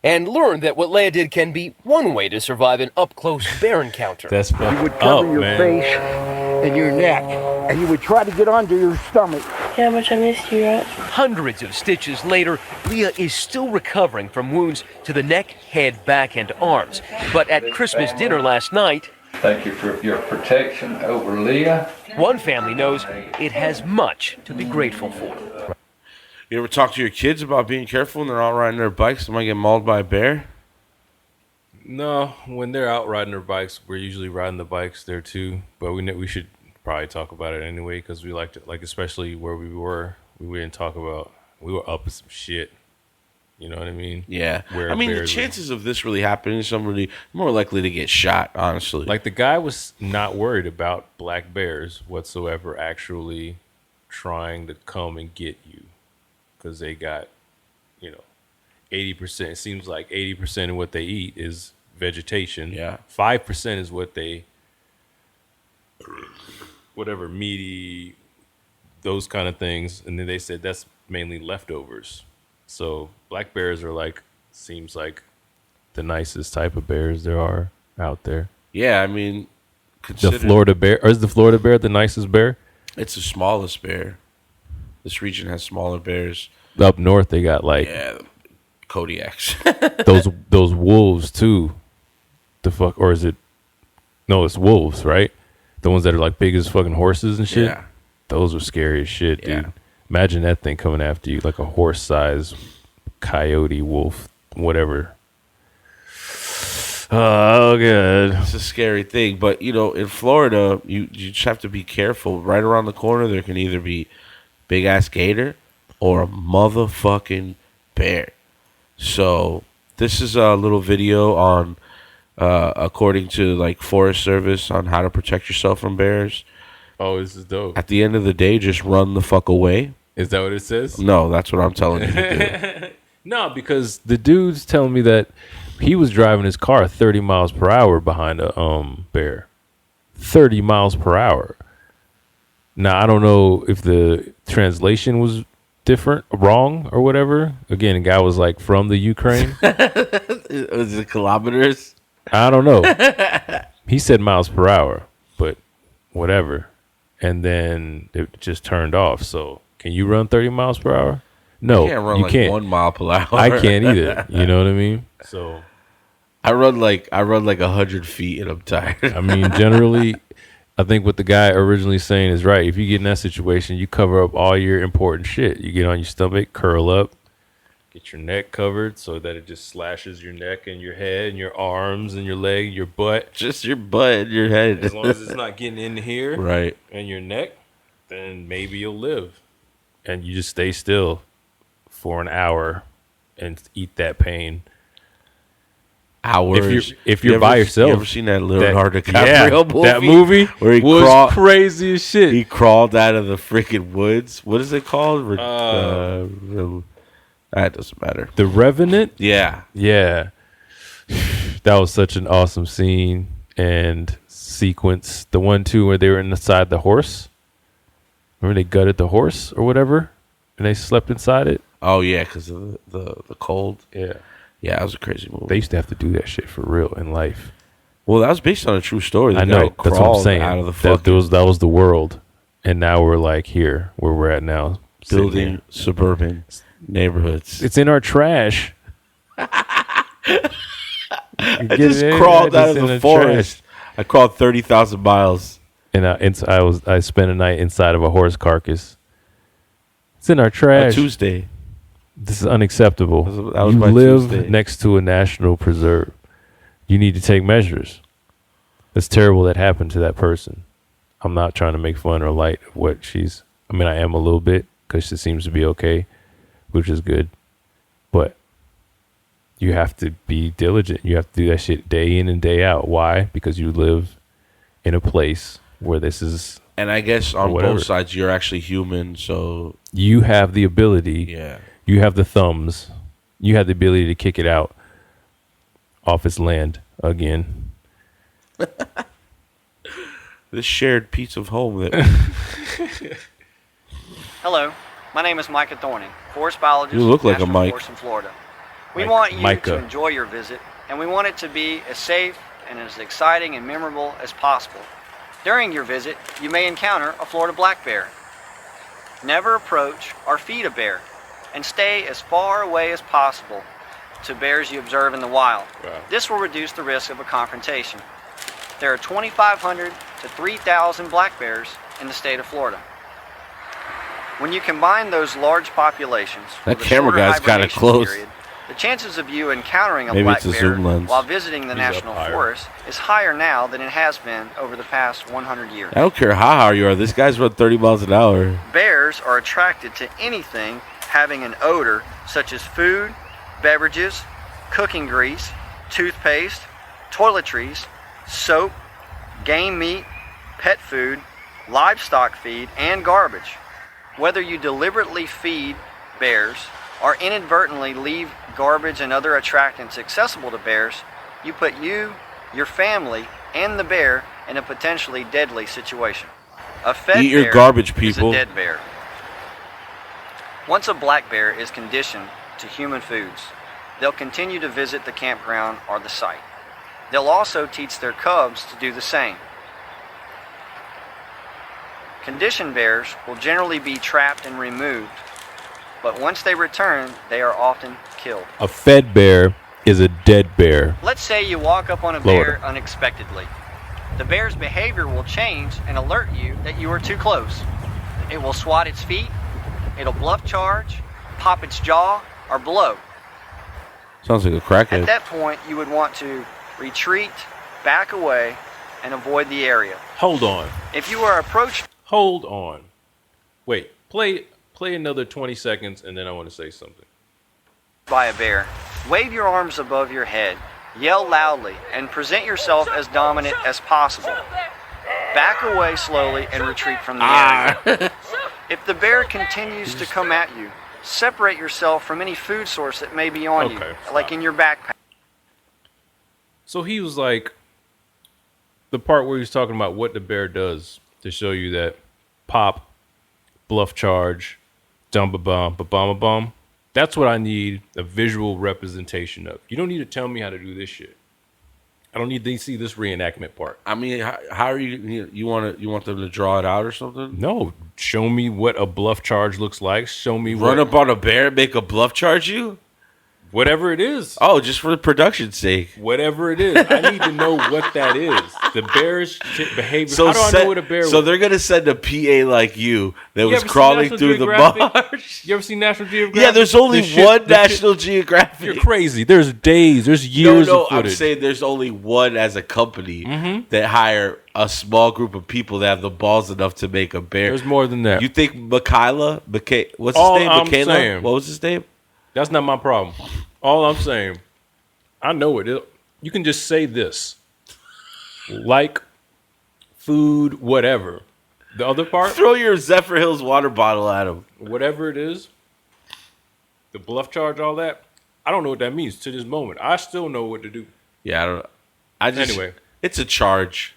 And learned that what Leia did can be one way to survive an up-close bear encounter. That's fucked You would cover your face and your neck, and you would try to get under your stomach. Yeah, but I missed you, right? Hundreds of stitches later, Leah is still recovering from wounds to the neck, head, back, and arms. But at Christmas dinner last night... Thank you for your protection over Leah. One family knows it has much to be grateful for. You ever talk to your kids about being careful when they're out riding their bikes? They might get mauled by a bear? No, when they're out riding their bikes, we're usually riding the bikes there too. But we should probably talk about it anyway because we like to, especially where we didn't talk about, we were up in some shit. You know what I mean? Yeah. The chances of this really happening, somebody more likely to get shot, honestly. Like the guy was not worried about black bears whatsoever actually trying to come and get you because they got, 80%. It seems like 80% of what they eat is vegetation. Yeah. 5% is what they, whatever, meaty, those kind of things. And then they said that's mainly leftovers. So black bears are seems like the nicest type of bears there are out there. Yeah, the Florida bear, or is the Florida bear the nicest bear? It's the smallest bear. This region has smaller bears. Up north, they got Kodiaks. those wolves too. The fuck, or is it? No, it's wolves, right? The ones that are big as fucking horses and shit. Yeah, those are scary as shit, dude. Imagine that thing coming after you like a horse-sized coyote, wolf, whatever. Oh, good. It's a scary thing. But, in Florida, you just have to be careful. Right around the corner, there can either be big-ass gator or a motherfucking bear. So this is a little video on, according to, Forest Service, on how to protect yourself from bears. Oh, this is dope. At the end of the day, just run the fuck away. Is that what it says? No, that's what I'm telling you to do. No, because the dude's telling me that he was driving his car 30 miles per hour behind a bear. 30 miles per hour. Now, I don't know if the translation was wrong or whatever. Again, the guy was from the Ukraine. Was it kilometers? I don't know. He said miles per hour, but whatever. And then it just turned off. So can you run 30 miles per hour? No, you can't. 1 mile per hour. I can't either. You know what I mean? So I run 100 feet and I'm tired. Generally, I think what the guy originally saying is right. If you get in that situation, you cover up all your important shit. You get on your stomach, curl up, get your neck covered so that it just slashes your neck and your head and your arms and your leg, your butt. Just your butt and your head. As long as it's not getting in here, right, and your neck, then maybe you'll live. And you just stay still for an hour and eat that pain. Hours. If you're by yourself. You ever seen that Leonardo DiCaprio movie? That movie where he was crazy as shit. He crawled out of the freaking woods. What is it called? That doesn't matter. The Revenant? Yeah. Yeah. That was such an awesome scene and sequence. The one, too, where they were inside the horse. Remember they gutted the horse or whatever? And they slept inside it? Oh, yeah, because of the cold. Yeah. Yeah, that was a crazy movie. They used to have to do that shit for real in life. Well, that was based on a true story. I know. That's what I'm saying. Out of the that was the world. And now we're like here, where we're at now. Building suburban neighborhoods. It's in our trash. I just crawled out of the forest. I crawled 30,000 miles. And I spent a night inside of a horse carcass. It's in our trash. On Tuesday. This is unacceptable. That was you my live Tuesday. next to a national preserve. You need to take measures. It's terrible that happened to that person. I'm not trying to make fun or light of what she's. I mean, I am a little bit because she seems to be okay, which is good. But you have to be diligent. You have to do that shit day in and day out. Why? Because you live in a place where this is. And I guess on both sides, you're actually human. So you have the ability. Yeah. You have the thumbs. You have the ability to kick it out off its land again. This shared piece of home. Hello, my name is Micah Thorning, forest biologist. You look like a National Mike. Forest in Florida. We Like want you Micah. to enjoy your visit, and we want it to be as safe and as exciting and memorable as possible. During your visit, you may encounter a Florida black bear. Never approach or feed a bear, and stay as far away as possible to bears you observe in the wild. Wow. This will reduce the risk of a confrontation. There are 2,500 to 3,000 black bears in the state of Florida. When you combine those large populations That with a camera shorter guy's kinda hibernation close. period, the chances of you encountering a Maybe black it's a bear zoom lens. while visiting the He's up national higher. forest is higher now than it has been over the past 100 years. I don't care how high you are. This guy's run 30 miles an hour. Bears are attracted to anything having an odor such as food, beverages, cooking grease, toothpaste, toiletries, soap, game meat, pet food, livestock feed, and garbage. Whether you deliberately feed bears or inadvertently leave garbage and other attractants accessible to bears, you put you, your family, and the bear in a potentially deadly situation. A fed Eat your bear garbage, is people. a dead bear. Once a black bear is conditioned to human foods, they'll continue to visit the campground or the site. They'll also teach their cubs to do the same. Conditioned bears will generally be trapped and removed, but once they return, they are often killed. A fed bear is a dead bear. Let's say you walk up on a Florida. bear unexpectedly. The bear's behavior will change and alert you that you are too close. It will swat its feet, it'll bluff charge, pop its jaw, or blow. Sounds like a At crackhead. that point, you would want to retreat, back away, and avoid the area. Hold on. If you are approached Hold on. Wait. Play another 20 seconds, and then I want to say something. by a bear, wave your arms above your head, yell loudly, and present yourself as dominant as possible. Back away slowly and retreat from the area. If the bear continues to come at you, separate yourself from any food source that may be on you, like in your backpack. So he was like, the part where he was talking about what the bear does to show you that pop, bluff charge, bomb. That's what I need a visual representation of. You don't need to tell me how to do this shit. I don't need to see this reenactment part. I mean, how are you want them to draw it out or something? No, show me what a bluff charge looks like. Show me Run up on a bear and make a bluff charge you? Whatever it is. Oh, just for the production's sake. Whatever it is. I need to know what that is. The bear's behavior. How do I know what a bear So they're going to send a PA like you that was crawling through the marsh. You ever seen National Geographic? Yeah, there's only one National Geographic. You're crazy. There's days. There's years of footage. I'm saying there's only one as a company that hire a small group of people that have the balls enough to make a bear. There's more than that. You think what's his name? Michaela? What was his name? That's not my problem. All I'm saying, I know it. You can just say this. Like, food, whatever. The other part? Throw your Zephyr Hills water bottle at him. Whatever it is, the bluff charge, all that, I don't know what that means to this moment. I still know what to do. Yeah, I don't know. Anyway. It's a charge.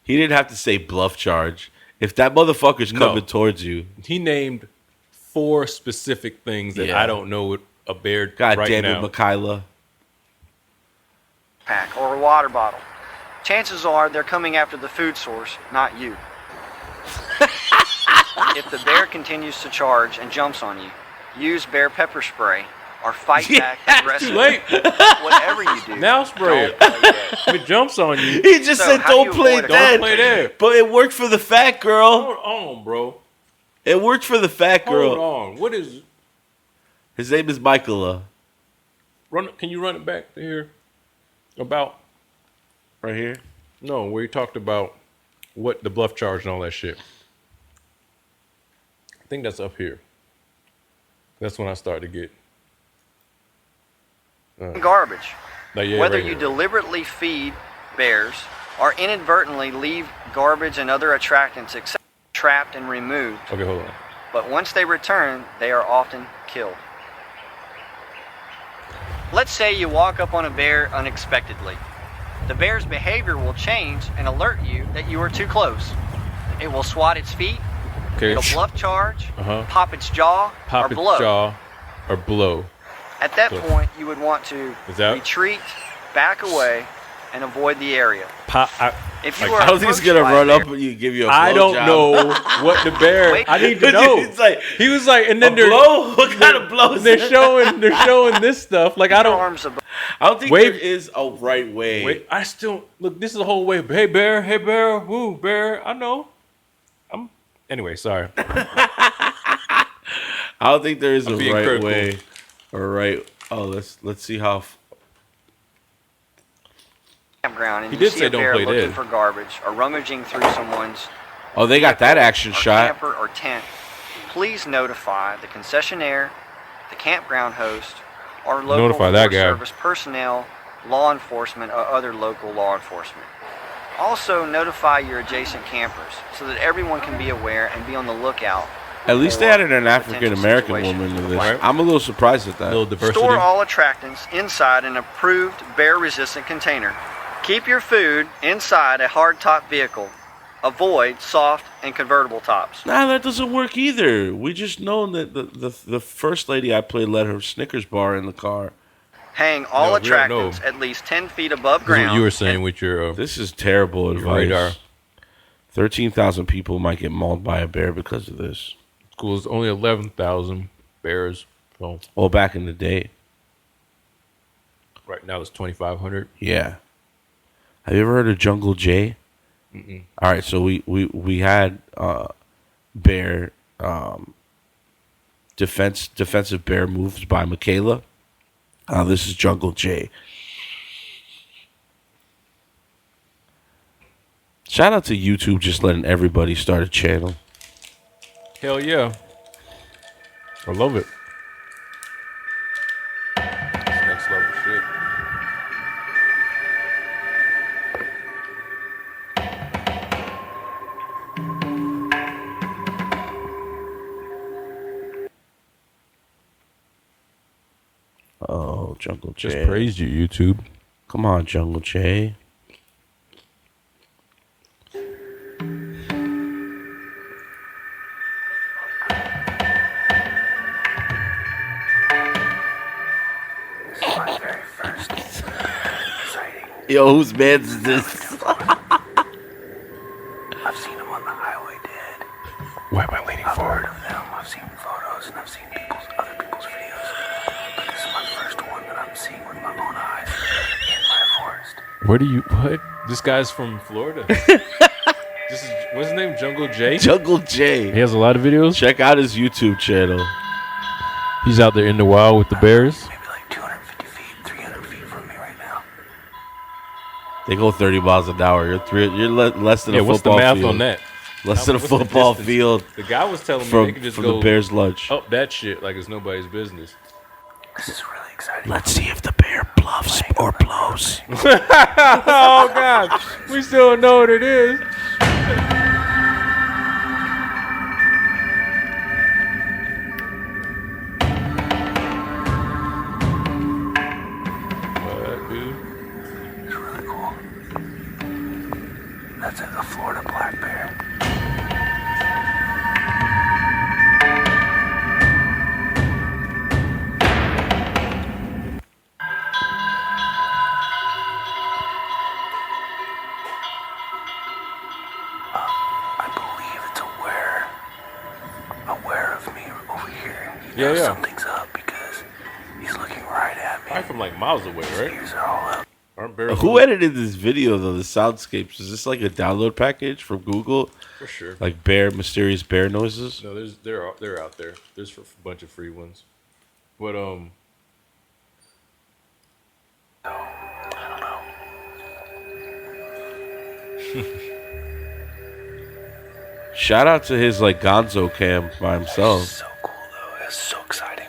He didn't have to say bluff charge. If that motherfucker's coming towards you. He named 4 specific things that I don't know what a bear God right damn now. it, Michaela. Pack or a water bottle. Chances are they're coming after the food source, not you. If the bear continues to charge and jumps on you, use bear pepper spray or fight back aggressively. Too late. Whatever you do, Now spray it. If it jumps on you. He just said don't play dead. Don't play dead. But it worked for the fat girl. Hold on, bro. It worked for the fat girl. Hold on. What is it? His name is Michaela. Can you run it back to here? About right here? No, where you talked about what the bluff charge and all that shit. I think that's up here. That's when I started to get garbage. yeah, Whether right you here. deliberately feed bears or inadvertently leave garbage and other attractants trapped and removed. Okay, hold on. But once they return, they are often killed. Let's say you walk up on a bear unexpectedly. The bear's behavior will change and alert you that you are too close. It will swat its feet, Okay. it'll bluff charge, Uh-huh. pop its jaw, Pop or its blow. jaw or blow. At that So- point, you would want to Is that- retreat, back away, and avoid the area. If you I don't think he's gonna run up and you give you a blow I don't job. know what the bear. I need to know. It's like he was like, and then a they're blow. What kind of blow is they're that? showing this stuff. Like I don't. I don't think there is a right way. Wait, I still look. This is the whole way. Hey bear, woo bear. I know. Anyway. Sorry. I don't think there is I'm a being right critical. way. Or right. Oh, let's see how. Campground and He you did see say a don't bear play looking dead. for garbage or rummaging through someone's Oh, they got that action shot. camper or tent, please notify the concessionaire, the campground host, or local Notify that Forest guy. Service personnel, law enforcement, or other local law enforcement. Also, notify your adjacent campers so that everyone can be aware and be on the lookout. At least they for added an potential African American situations. woman to this. I'm a little surprised at that. little diversity. Store all attractants inside an approved bear-resistant container. Keep your food inside a hard-top vehicle. Avoid soft and convertible tops. Nah, that doesn't work either. We just know that the first lady I played let her Snickers bar in the car. Hang all No, we don't know. attractants at least 10 feet above This is ground. what you were saying with your. This is terrible advice. radar. 13,000 people might get mauled by a bear because of this. School is only 11,000 bears. So Well, back in the day. right now it's 2,500. Yeah. Have you ever heard of Jungle Jay? Mm-mm. All right, so we had bear defensive bear moves by Michaela. This is Jungle Jay. Shout out to YouTube just letting everybody start a channel. Hell yeah. I love it. It's next level shit. Oh, Jungle Jay. Just praised you, YouTube. Come on, Jungle Jay. Yo, whose man's is this? I've seen them on the highway dead. Why am I leaning I've forward? heard of them. I've seen photos and I've seen other people's videos. But this is Where do you what? This guy's from Florida. This is what's his name? Jungle J. Jungle J. He has a lot of videos. Check out his YouTube channel. He's out there in the wild with the bears. Maybe like 250 feet, 300 feet from me right now. They go 30 miles an hour. You're less than a football field. What's the math on that? Less than a football field. The guy was telling me they could just go the Bears' lunch. Up that shit like it's nobody's business. This is really exciting. Let's see if the bear bluffs or blows. Oh God, we still don't know what it is. What, dude? It's really cool. That's a Florida black bear. Aware of me over here. He knows something's up because he's looking right at me. Probably from like miles away, right? His ears are all up. Aren't bears Who edited this video though? The soundscapes. Is this like a download package from Google? For sure. Like mysterious bear noises. No, they're out there. There's a bunch of free ones. But I don't know. Shout out to his like Gonzo cam by himself. So cool though. It's so exciting.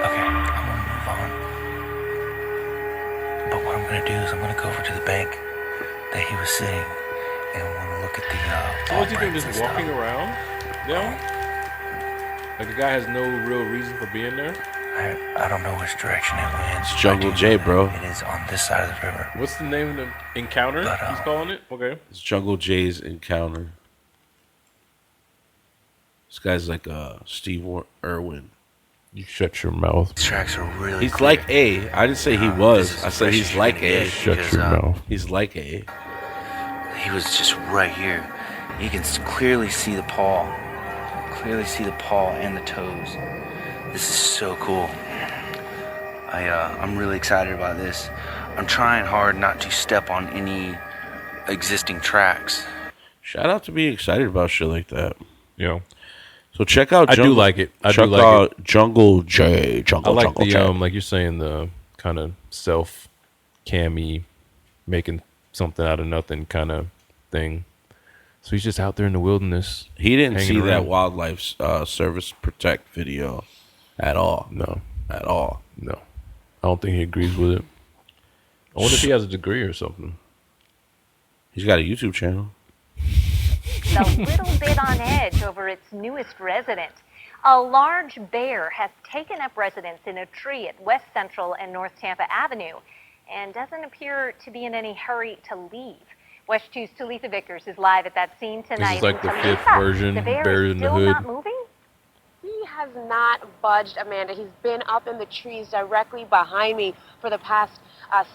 Okay, I'm gonna move on. But what I'm gonna do is I'm gonna go over to the bank that he was sitting. And I want to look at the. So what's he doing? Just walking around? Down? Like the guy has no real reason for being there? I don't know which direction it went. It's Jungle J, bro. It is on this side of the river. What's the name of the encounter? He's calling it? Okay. It's Jungle J's encounter. This guy's like Steve Irwin. You shut your mouth. These tracks are really He's clear. like A. I didn't say he was. I said he's like A. Shut your mouth. He's like A. He was just right here. You can clearly see the paw. Clearly see the paw and the toes. This is so cool. I'm really excited about this. I'm trying hard not to step on any existing tracks. Shout out to being excited about shit like that. Yeah. So check out. I do like it. Check out Jungle J. I like the like you're saying, the kind of self cammy, making something out of nothing kind of thing. So he's just out there in the wilderness. He didn't see around. that wildlife service protect video at all. No, at all. No, I don't think he agrees with it. I wonder if he has a degree or something. He's got a YouTube channel. A little bit on edge over its newest resident. A large bear has taken up residence in a tree at West Central and North Tampa Avenue and doesn't appear to be in any hurry to leave. West 2's Talitha Vickers is live at that scene tonight. This is like the Talitha, fifth version, the bear Bear is in the still Hood. not moving? He has not budged, Amanda. He's been up in the trees directly behind me for the past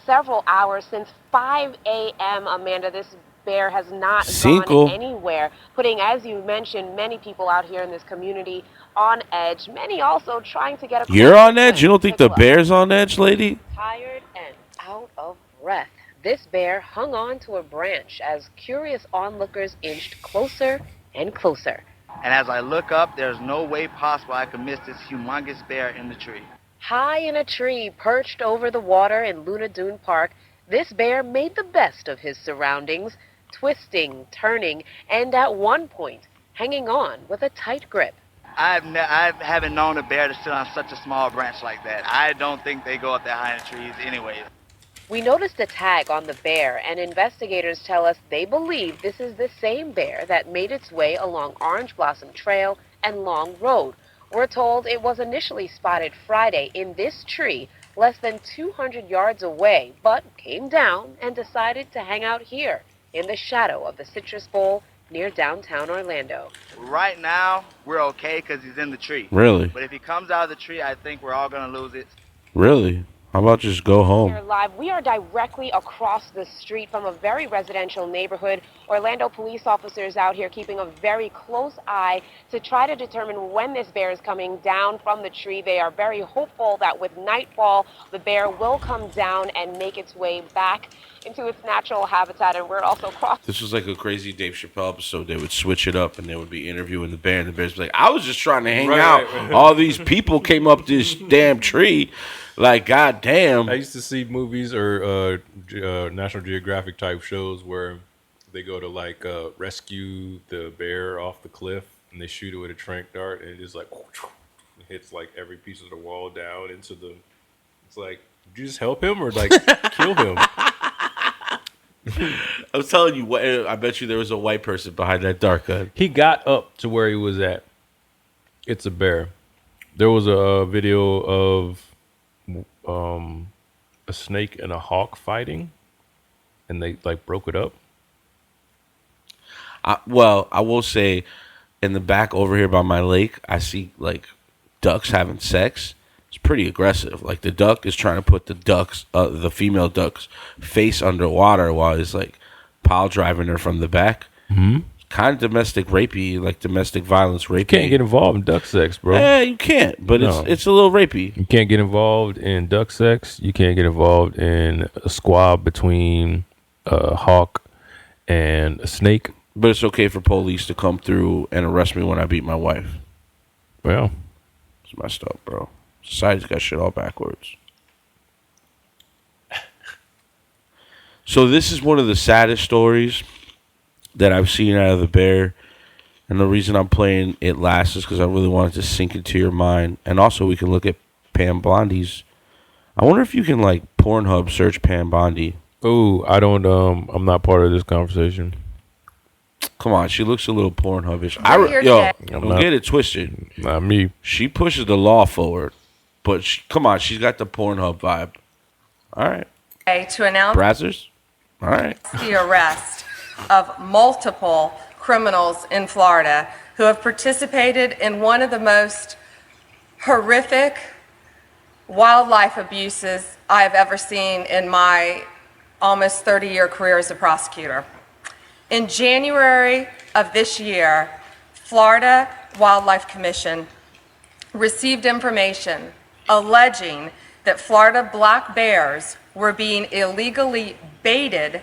several hours, since 5 a.m., Amanda. This bear has not gone anywhere, putting, as you mentioned, many people out here in this community on edge, many also trying to get a... You're on edge? You don't think the bear's on edge, lady? Tired and out of breath, this bear hung on to a branch as curious onlookers inched closer and closer. And as I look up, there's no way possible I could miss this humongous bear in the tree. High in a tree perched over the water in Luna Dune Park, this bear made the best of his surroundings, twisting, turning, and at one point, hanging on with a tight grip. I haven't known a bear to sit on such a small branch like that. I don't think they go up that high in the trees anyways. We noticed a tag on the bear, and investigators tell us they believe this is the same bear that made its way along Orange Blossom Trail and Long Road. We're told it was initially spotted Friday in this tree less than 200 yards away, but came down and decided to hang out here in the shadow of the Citrus Bowl near downtown Orlando. Right now, we're okay because he's in the tree. Really? But if he comes out of the tree, I think we're all going to lose it. Really? How about just go home? Here live, we are directly across the street from a very residential neighborhood. Orlando police officers out here keeping a very close eye to try to determine when this bear is coming down from the tree. They are very hopeful that with nightfall, the bear will come down and make its way back into its natural habitat. And we're also crossing. This was like a crazy Dave Chappelle episode. They would switch it up and they would be interviewing the bear, and the bear's be like, I was just trying to hang out. Right. All these people came up this damn tree. Like, goddamn. I used to see movies or National Geographic type shows where they go to like rescue the bear off the cliff, and they shoot it with a tranq dart, and it just like it hits like every piece of the wall down into the. It's like, did you just help him or like kill him? I was telling you, I bet you there was a white person behind that dart gun. He got up to where he was at. It's a bear. There was a video of a snake and a hawk fighting, and they like broke it up. I will say, in the back over here by my lake, I see like ducks having sex. It's pretty aggressive. Like the duck is trying to put the female duck's face underwater while he's like pile driving her from the back. Mm-hmm. Kind of domestic rapey, like domestic violence rapey. You can't get involved in duck sex, bro. Yeah, you can't, but it's a little rapey. You can't get involved in duck sex. You can't get involved in a squab between a hawk and a snake. But it's okay for police to come through and arrest me when I beat my wife. Well, it's messed up, bro. Society's got shit all backwards. So this is one of the saddest stories that I've seen out of the bear, and the reason I'm playing it last is because I really wanted to sink into your mind, and also we can look at Pam Bondi's. I wonder if you can like Pornhub search Pam Bondi. Oh, I don't. I'm not part of this conversation. Come on, she looks a little Pornhubish. Don't get it twisted. Not me. She pushes the law forward, but come on, she's got the Pornhub vibe. All right. To announce Brazzers. All right. The arrest of multiple criminals in Florida who have participated in one of the most horrific wildlife abuses I have ever seen in my almost 30-year career as a prosecutor. In January of this year, Florida Wildlife Commission received information alleging that Florida black bears were being illegally baited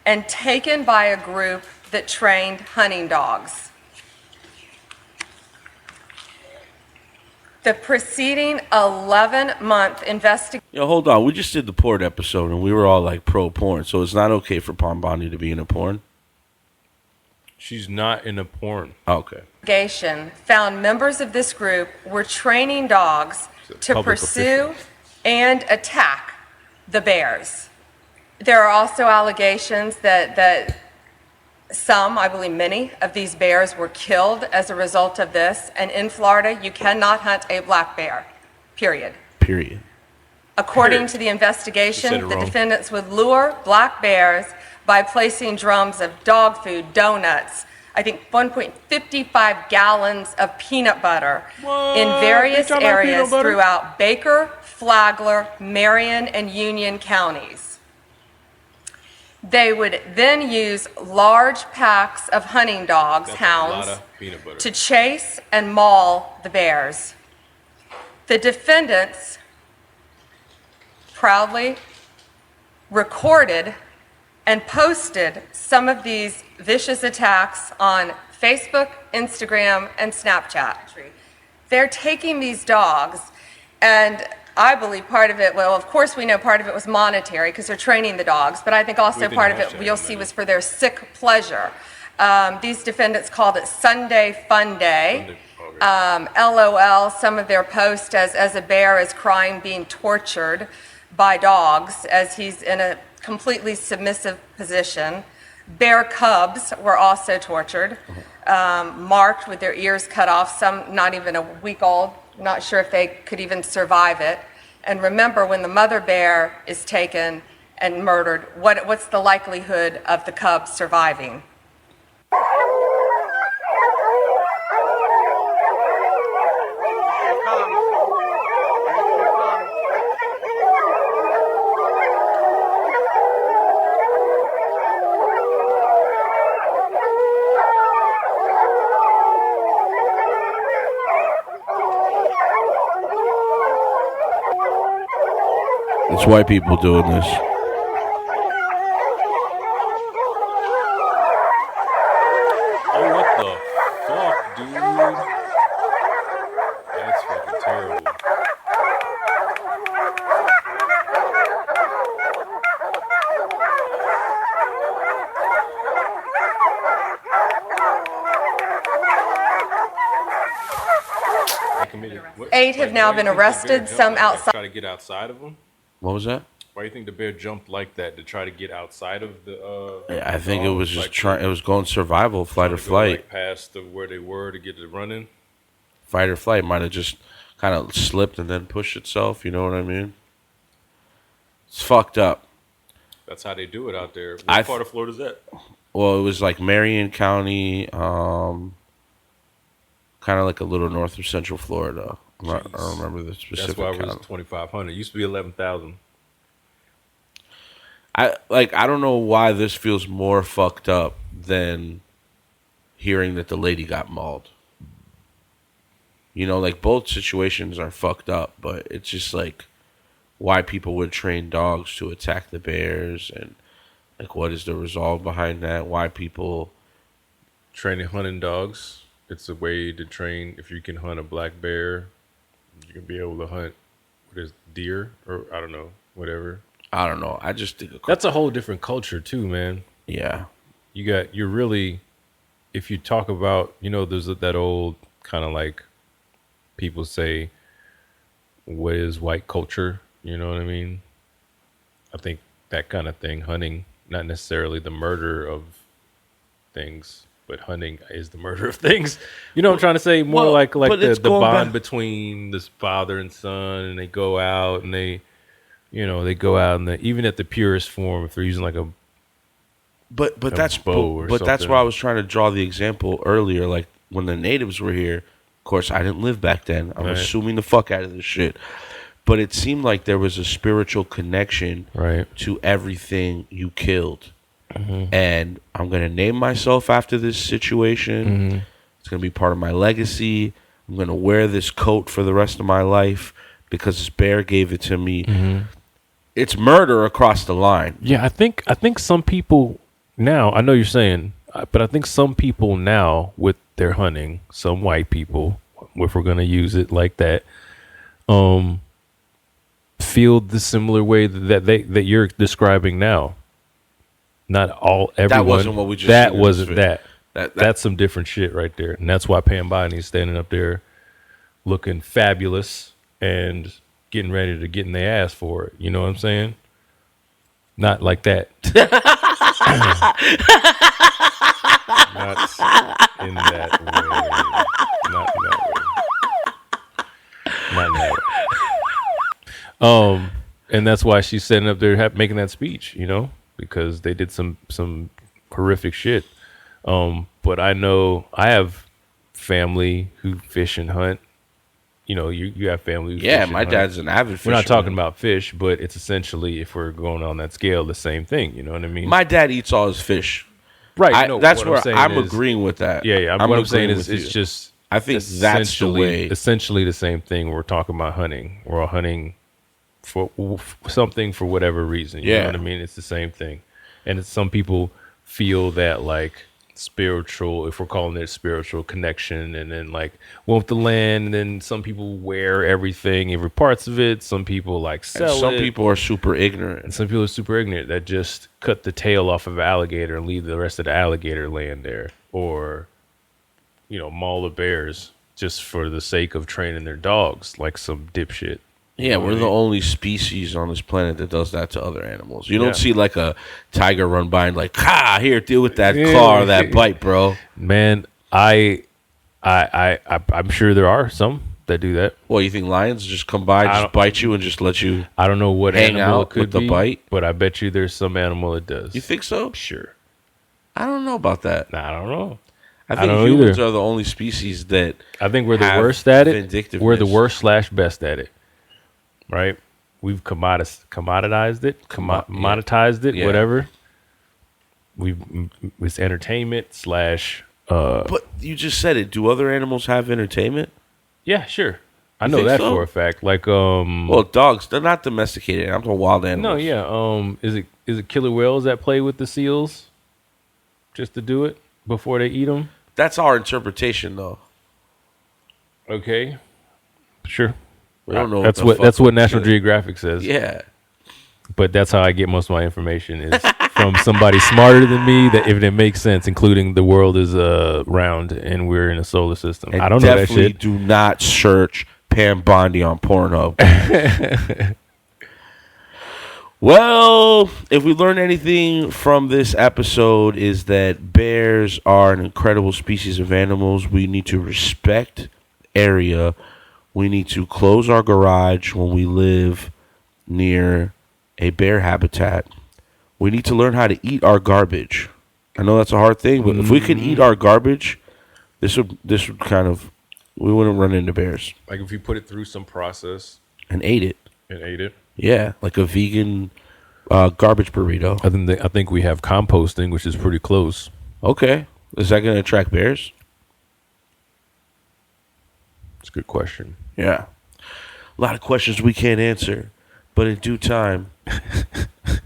and taken by a group that trained hunting dogs. The preceding 11-month investigation. Yo, hold on. We just did the porn episode, and we were all like pro porn, so it's not okay for Pam Bondi to be in a porn. She's not in a porn. Okay. Found members of this group were training dogs to pursue and attack the bears. There are also allegations that some, I believe many, of these bears were killed as a result of this. And in Florida, you cannot hunt a black bear, period. According to the investigation, the defendants would lure black bears by placing drums of dog food, donuts, I think 1.55 gallons of peanut butter in various areas throughout Baker, Flagler, Marion, and Union counties. They would then use large packs of hunting dogs, hounds, to chase and maul the bears. The defendants proudly recorded and posted some of these vicious attacks on Facebook, Instagram, and Snapchat. They're taking these dogs, and I believe part of it, well, of course we know part of it was monetary because they're training the dogs, but I think also part of it you'll see was for their sick pleasure. These defendants called it Sunday Fun Day. LOL, some of their posts as a bear is crying being tortured by dogs as he's in a completely submissive position. Bear cubs were also tortured, marked with their ears cut off, some not even a week old, not sure if they could even survive it. And remember, when the mother bear is taken and murdered, what's the likelihood of the cubs surviving? It's white people doing this. Oh, what the fuck, dude? That's fucking terrible. Eight have now been arrested, some outside. Try to get outside of them? What was that? Why do you think the bear jumped like that to try to get outside of the? I think it was just trying. It was going survival, fight or flight. Like past where they were to get to running. Fight or flight might have just kind of slipped and then pushed itself. You know what I mean? It's fucked up. That's how they do it out there. What part of Florida is that? Well, it was like Marion County, kind of like a little north of Central Florida. I don't remember the specific. That's why it was county. 2,500. It used to be 11,000. I don't know why this feels more fucked up than hearing that the lady got mauled. You know, like both situations are fucked up, but it's just like why people would train dogs to attack the bears and like what is the resolve behind that? Why people training hunting dogs? It's a way to train. If you can hunt a black bear, you can be able to hunt what is deer or I don't know, whatever. I don't know. I just think that's a whole different culture too, man. Yeah. You're really, if you talk about, you know, there's that old kind of like people say, what is white culture? You know what I mean? I think that kind of thing, hunting, not necessarily the murder of things, but hunting is the murder of things. You know what I'm trying to say? More like the bond between this father and son, and they go out and they go out and even at the purest form, if they're using like a that's bow but that's why I was trying to draw the example earlier. Like when the natives were here, of course I didn't live back then. I'm assuming the fuck out of this shit. But it seemed like there was a spiritual connection to everything you killed. Mm-hmm. And I'm going to name myself after this situation. Mm-hmm. It's going to be part of my legacy. I'm going to wear this coat for the rest of my life because this bear gave it to me. Mm-hmm. It's murder across the line. Yeah, I think some people now, I know you're saying, but I think some people now with their hunting, some white people, if we're going to use it like that, feel the similar way that you're describing now. Not everyone. That wasn't what we just. That wasn't that. That's some different shit right there, and that's why Pam Bonnie's standing up there, looking fabulous and getting ready to get in their ass for it. You know what I'm saying? Not like that. Not in that way. Not in that way. Not in that way. And that's why she's sitting up there making that speech. You know. Because they did some horrific shit. But I know I have family who fish and hunt. You know, you have family who fish and my dad's an avid fisherman. We're not talking about fish, but it's essentially, if we're going on that scale, the same thing. You know what I mean? My dad eats all his fish. Right. That's where I'm agreeing with that. Yeah. What I'm saying is it's just... I think that's the way. Essentially the same thing. We're talking about hunting. We're all hunting for something for whatever reason. You know what I mean? It's the same thing. And some people feel that like spiritual, if we're calling it spiritual connection, and then like want the land, and then some people wear everything, every parts of it. Some people like sell it. Some people are super ignorant. And some people are super ignorant that just cut the tail off of an alligator and leave the rest of the alligator laying there. Or, you know, maul the bears just for the sake of training their dogs like some dipshit. Yeah, we're the only species on this planet that does that to other animals. You don't see like a tiger run by and like, here, deal with that claw or that bite, bro. Man, I'm sure there are some that do that. Well, you think lions just come by, just bite you, and just let you? I don't know what hang animal out it could with the be, bite, but I bet you there's some animal that does. You think so? Sure. I don't know about that. I don't know. I think humans are the only species that I think we're the worst at it. Vindictiveness. We're the worst / best at it. Right? We've commoditized it, monetized it, whatever. It's entertainment / But you just said it. Do other animals have entertainment? Yeah, sure. I know that for a fact. Like, well, dogs, they're not domesticated. I'm talking wild animals. No, yeah. Is it killer whales that play with the seals just to do it before they eat them? That's our interpretation, though. Okay, sure. We don't know. That's what National Geographic says. Yeah, but that's how I get most of my information is from somebody smarter than me. That if it makes sense, including the world is round and we're in a solar system. And I don't know that shit. Do not search Pam Bondi on Pornhub. Well, if we learn anything from this episode is that bears are an incredible species of animals. We need to respect area. We need to close our garage when we live near a bear habitat. We need to learn how to eat our garbage. I know that's a hard thing, but if we could eat our garbage, this would kind of, we wouldn't run into bears. Like if you put it through some process and ate it. Yeah, like a vegan garbage burrito. I think we have composting, which is pretty close. Okay. Is that going to attract bears? It's a good question. Yeah. A lot of questions we can't answer, but in due time,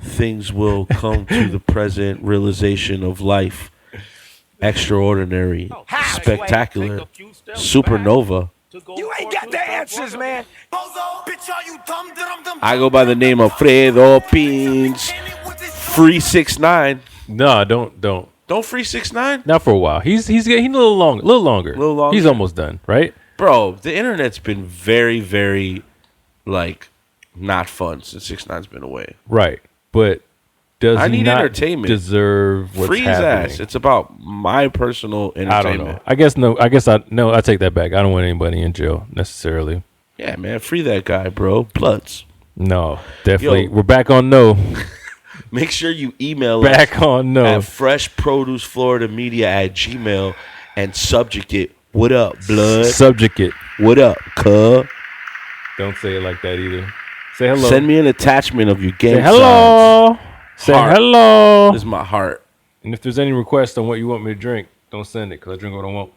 things will come to the present realization of life. Extraordinary, spectacular, supernova. You ain't got the answers, man. I go by the name of Phraydoe Peans. Free 6'9". No, don't. Don't free 6'9". Not for a while. He's a little longer. He's almost done, right? Bro, the internet's been very, very, like, not fun since 6'9's been away. Right, but does I he need not entertainment. deserve what's Free his happening? ass. It's about my personal entertainment. I don't know. I guess I take that back. I don't want anybody in jail necessarily. Yeah, man, free that guy, bro. Bloods. No, definitely. Yo. We're back on no. Make sure you email Back us on no. at freshproducefloridamedia@gmail and subject it. What up, blood? Subject it. What up, cuz? Don't say it like that either. Say hello. Send me an attachment of your gang Say hello. signs. Say Heart. hello. This is my heart. And if there's any requests on what you want me to drink, don't send it because I drink what I want.